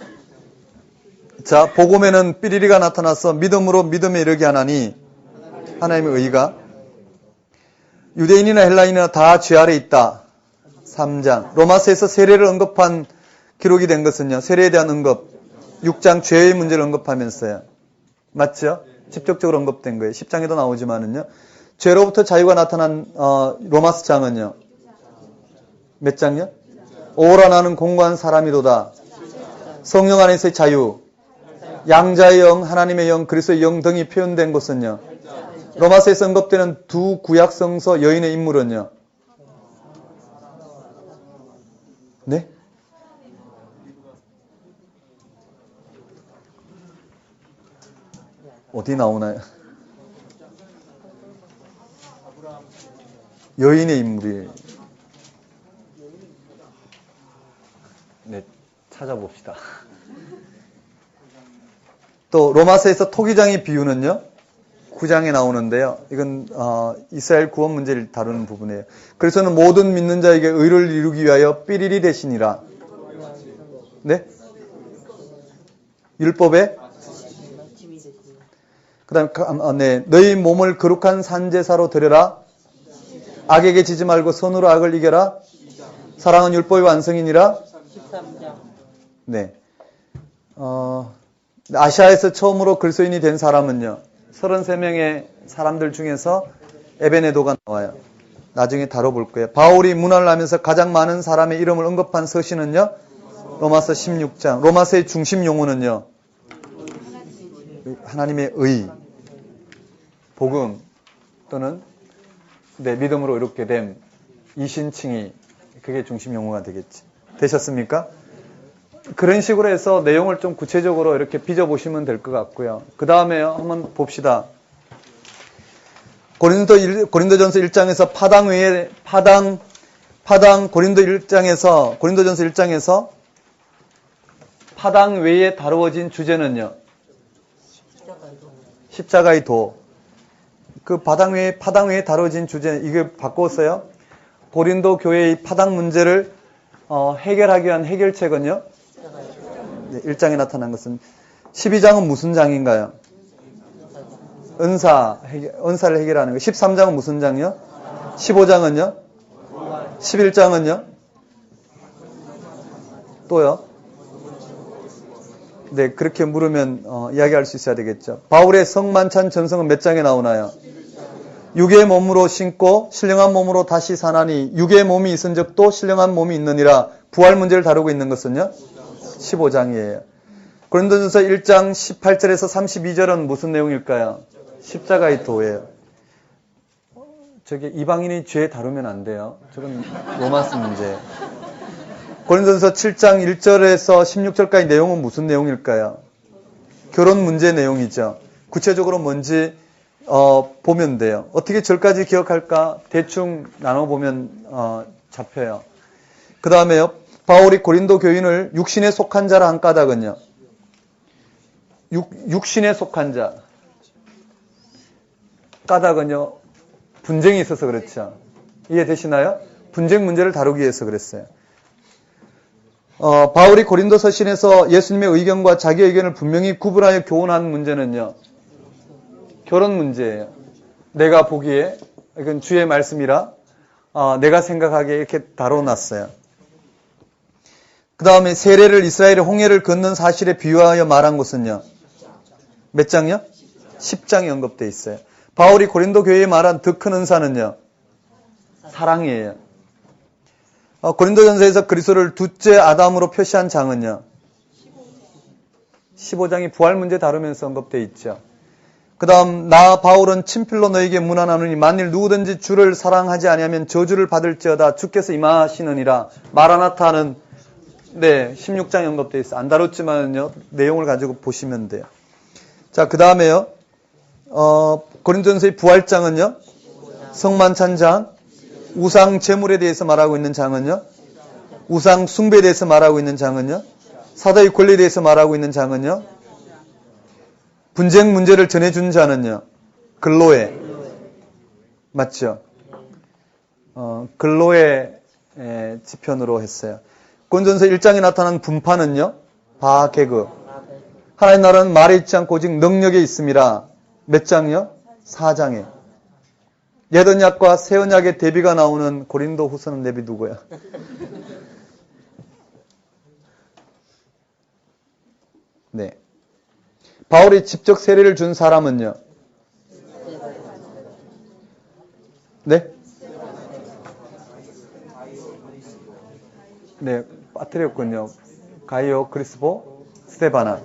자, 복음에는 삐리리가 나타나서 믿음으로 믿음에 이르게 하나니 하나님의 의가 유대인이나 헬라인이나 다 죄 아래 있다. 3장. 로마서에서 세례를 언급한 기록이 된 것은요. 세례에 대한 언급. 6장 죄의 문제를 언급하면서요. 맞죠? 직접적으로 언급된 거예요. 10장에도 나오지만은요. 죄로부터 자유가 나타난 로마서 장은요. 몇 장요? 오라 나는 공고한 사람이로다. 성령 안에서의 자유. 양자의 영, 하나님의 영, 그리스도의 영 등이 표현된 곳은요. 로마서에서 언급되는 두 구약성서 여인의 인물은요. 네? 어디 나오나요? 여인의 인물이에요. 네, 찾아봅시다. 또 로마서에서 토기장의 비유는요. 9장에 나오는데요. 이건 이스라엘 구원 문제를 다루는 부분이에요. 그래서는 모든 믿는 자에게 의를 이루기 위하여 삐리리 되시니라. 네? 율법에? 그 다음 네. 너희 몸을 거룩한 산제사로 드려라. 악에게 지지 말고 선으로 악을 이겨라. 사랑은 율법의 완성이니라. 13장. 네. 아시아에서 처음으로 그리스도인이 된 사람은요. 33명의 사람들 중에서 에베네도가 나와요. 나중에 다뤄볼 거예요. 바울이 문화를 하면서 가장 많은 사람의 이름을 언급한 서신은요. 로마서 16장. 로마서의 중심 용어는요. 하나님의 의. 복음 또는 믿음으로 이롭게 됨, 이신칭의, 그게 중심 용어가 되겠지. 되셨습니까? 그런 식으로 해서 내용을 좀 구체적으로 이렇게 빚어보시면 될 것 같고요. 그 다음에 한번 봅시다. 고린도전서 1장에서 고린도전서 1장에서 파당 외에 다루어진 주제는요. 십자가의 도. 그 파당 외에 다루어진 주제, 이게 바꿨어요. 고린도 교회의 파당 문제를 해결하기 위한 해결책은요. 1장에 나타난 것은 12장은 무슨 장인가요? 은사를 해결하는 거. 13장은 무슨 장이요? 15장은요? 11장은요? 또요? 네, 그렇게 물으면 이야기할 수 있어야 되겠죠. 바울의 성만찬 전성은 몇 장에 나오나요? 육의 몸으로 신고 신령한 몸으로 다시 사나니 육의 몸이 있은 적도 신령한 몸이 있느니라. 부활 문제를 다루고 있는 것은요? 15장이에요. 고린도전서 1장 18절에서 32절은 무슨 내용일까요? 십자가의 도예요. 저게 이방인이 죄 다루면 안 돼요. 저건 로마스 문제. 고린도전서 7장 1절에서 16절까지 내용은 무슨 내용일까요? 결혼 문제 내용이죠. 구체적으로 뭔지 보면 돼요. 어떻게 절까지 기억할까? 대충 나눠보면 잡혀요. 그 다음에요. 바울이 고린도 교인을 육신에 속한 자라 한 까닭은요. 육신에 속한 자. 까닭은요. 분쟁이 있어서 그렇죠. 이해되시나요? 분쟁 문제를 다루기 위해서 그랬어요. 바울이 고린도 서신에서 예수님의 의견과 자기 의견을 분명히 구분하여 교훈한 문제는요. 결혼 문제예요. 내가 보기에, 이건 주의 말씀이라 내가 생각하기에 이렇게 다뤄놨어요. 그 다음에 세례를 이스라엘의 홍해를 걷는 사실에 비유하여 말한 것은요. 몇 장이요? 10장에 언급되어 있어요. 바울이 고린도 교회에 말한 더 큰 은사는요. 사랑이에요. 고린도전서에서 그리스도를 둘째 아담으로 표시한 장은요. 15장이 부활 문제 다루면서 언급되어 있죠. 그 다음 나 바울은 친필로 너에게 문안하노니 만일 누구든지 주를 사랑하지 아니하면 저주를 받을지어다. 주께서 임하시느니라. 마라나타는 16장에 언급되어 있어요. 안 다뤘지만요. 내용을 가지고 보시면 돼요. 자, 그 다음에요. 고린도전서의 부활장은요. 성만찬장. 우상 제물에 대해서 말하고 있는 장은요. 우상 숭배에 대해서 말하고 있는 장은요. 사도의 권리에 대해서 말하고 있는 장은요. 분쟁 문제를 전해준 자는요. 글로에. 맞죠? 글로에 지편으로 했어요. 고린도전서 1장에 나타난 분파는요. 바개그. 하나님 나라는 말에 있지 않고 오직 능력에 있음이라. 몇 장이요? 4장에. 옛 언약과 새 언약의 대비가 나오는 고린도 후서는 내비 누구야? 네. 바울이 직접 세례를 준 사람은요? 네? 네, 빠뜨렸군요. 가이오, 크리스보, 스테바나.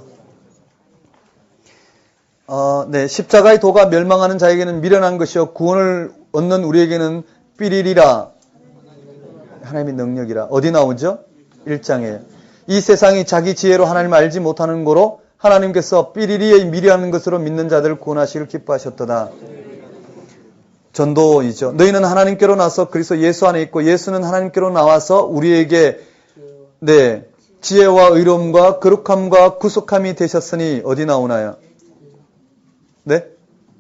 네, 십자가의 도가 멸망하는 자에게는 미련한 것이요 구원을 얻는 우리에게는 삐리리라. 하나님의 능력이라. 어디 나오죠? 1장에. 이 세상이 자기 지혜로 하나님을 알지 못하는 거로 하나님께서 삐리리에 미련한 것으로 믿는 자들을 구원하시기를 기뻐하셨도다. 전도이죠. 너희는 하나님께로 나서 그리스도 예수 안에 있고 예수는 하나님께로 나와서 우리에게 지혜와 의로움과 거룩함과 구속함이 되셨으니 어디 나오나요? 네?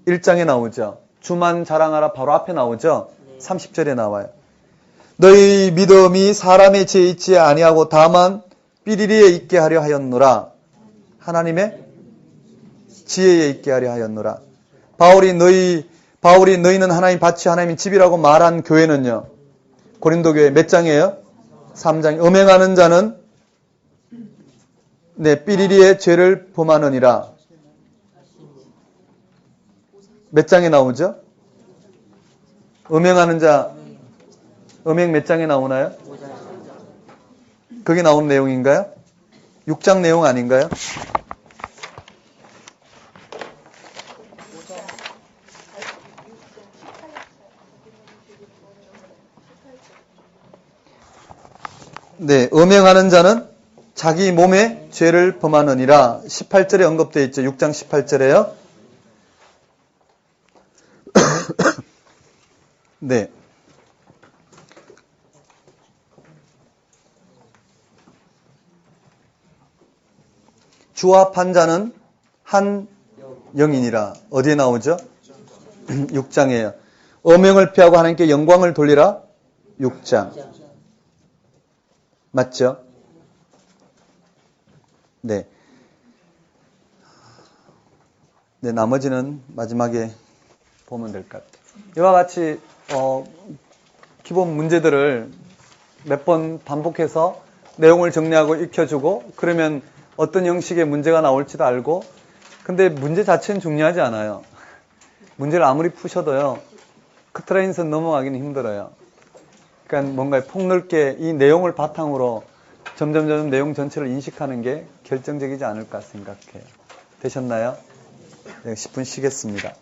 1장에 나오죠. 주만 자랑하라 바로 앞에 나오죠. 30절에 나와요. 너희 믿음이 사람의 지혜에 있지 아니하고 다만 삐리리에 있게 하려 하였노라. 하나님의 지혜에 있게 하려 하였노라. 바울이 너희는 하나님 밭이 하나님의 집이라고 말한 교회는요. 고린도 교회 몇 장이에요? 3장. 음행하는 자는 삐리리의 죄를 범하느니라. 몇 장에 나오죠? 음행하는 자, 음행 몇 장에 나오나요? 그게 나온 내용인가요? 6장 내용 아닌가요? 네, 음행하는 자는 자기 몸에 죄를 범하느니라. 18절에 언급되어 있죠. 6장 18절에요. 네. 주합한 자는 한 영이니라. 어디에 나오죠? 6장이에요. 음행을 피하고 하나님께 영광을 돌리라. 6장. 맞죠? 네. 네, 나머지는 마지막에 보면 될 것 같아요. 이와 같이 기본 문제들을 몇 번 반복해서 내용을 정리하고 익혀주고, 그러면 어떤 형식의 문제가 나올지도 알고, 근데 문제 자체는 중요하지 않아요. 문제를 아무리 푸셔도요, 커트라인선 넘어가기는 힘들어요. 그러니까 뭔가 폭넓게 이 내용을 바탕으로 점점 내용 전체를 인식하는 게 결정적이지 않을까 생각해요. 되셨나요? 네, 10분 쉬겠습니다.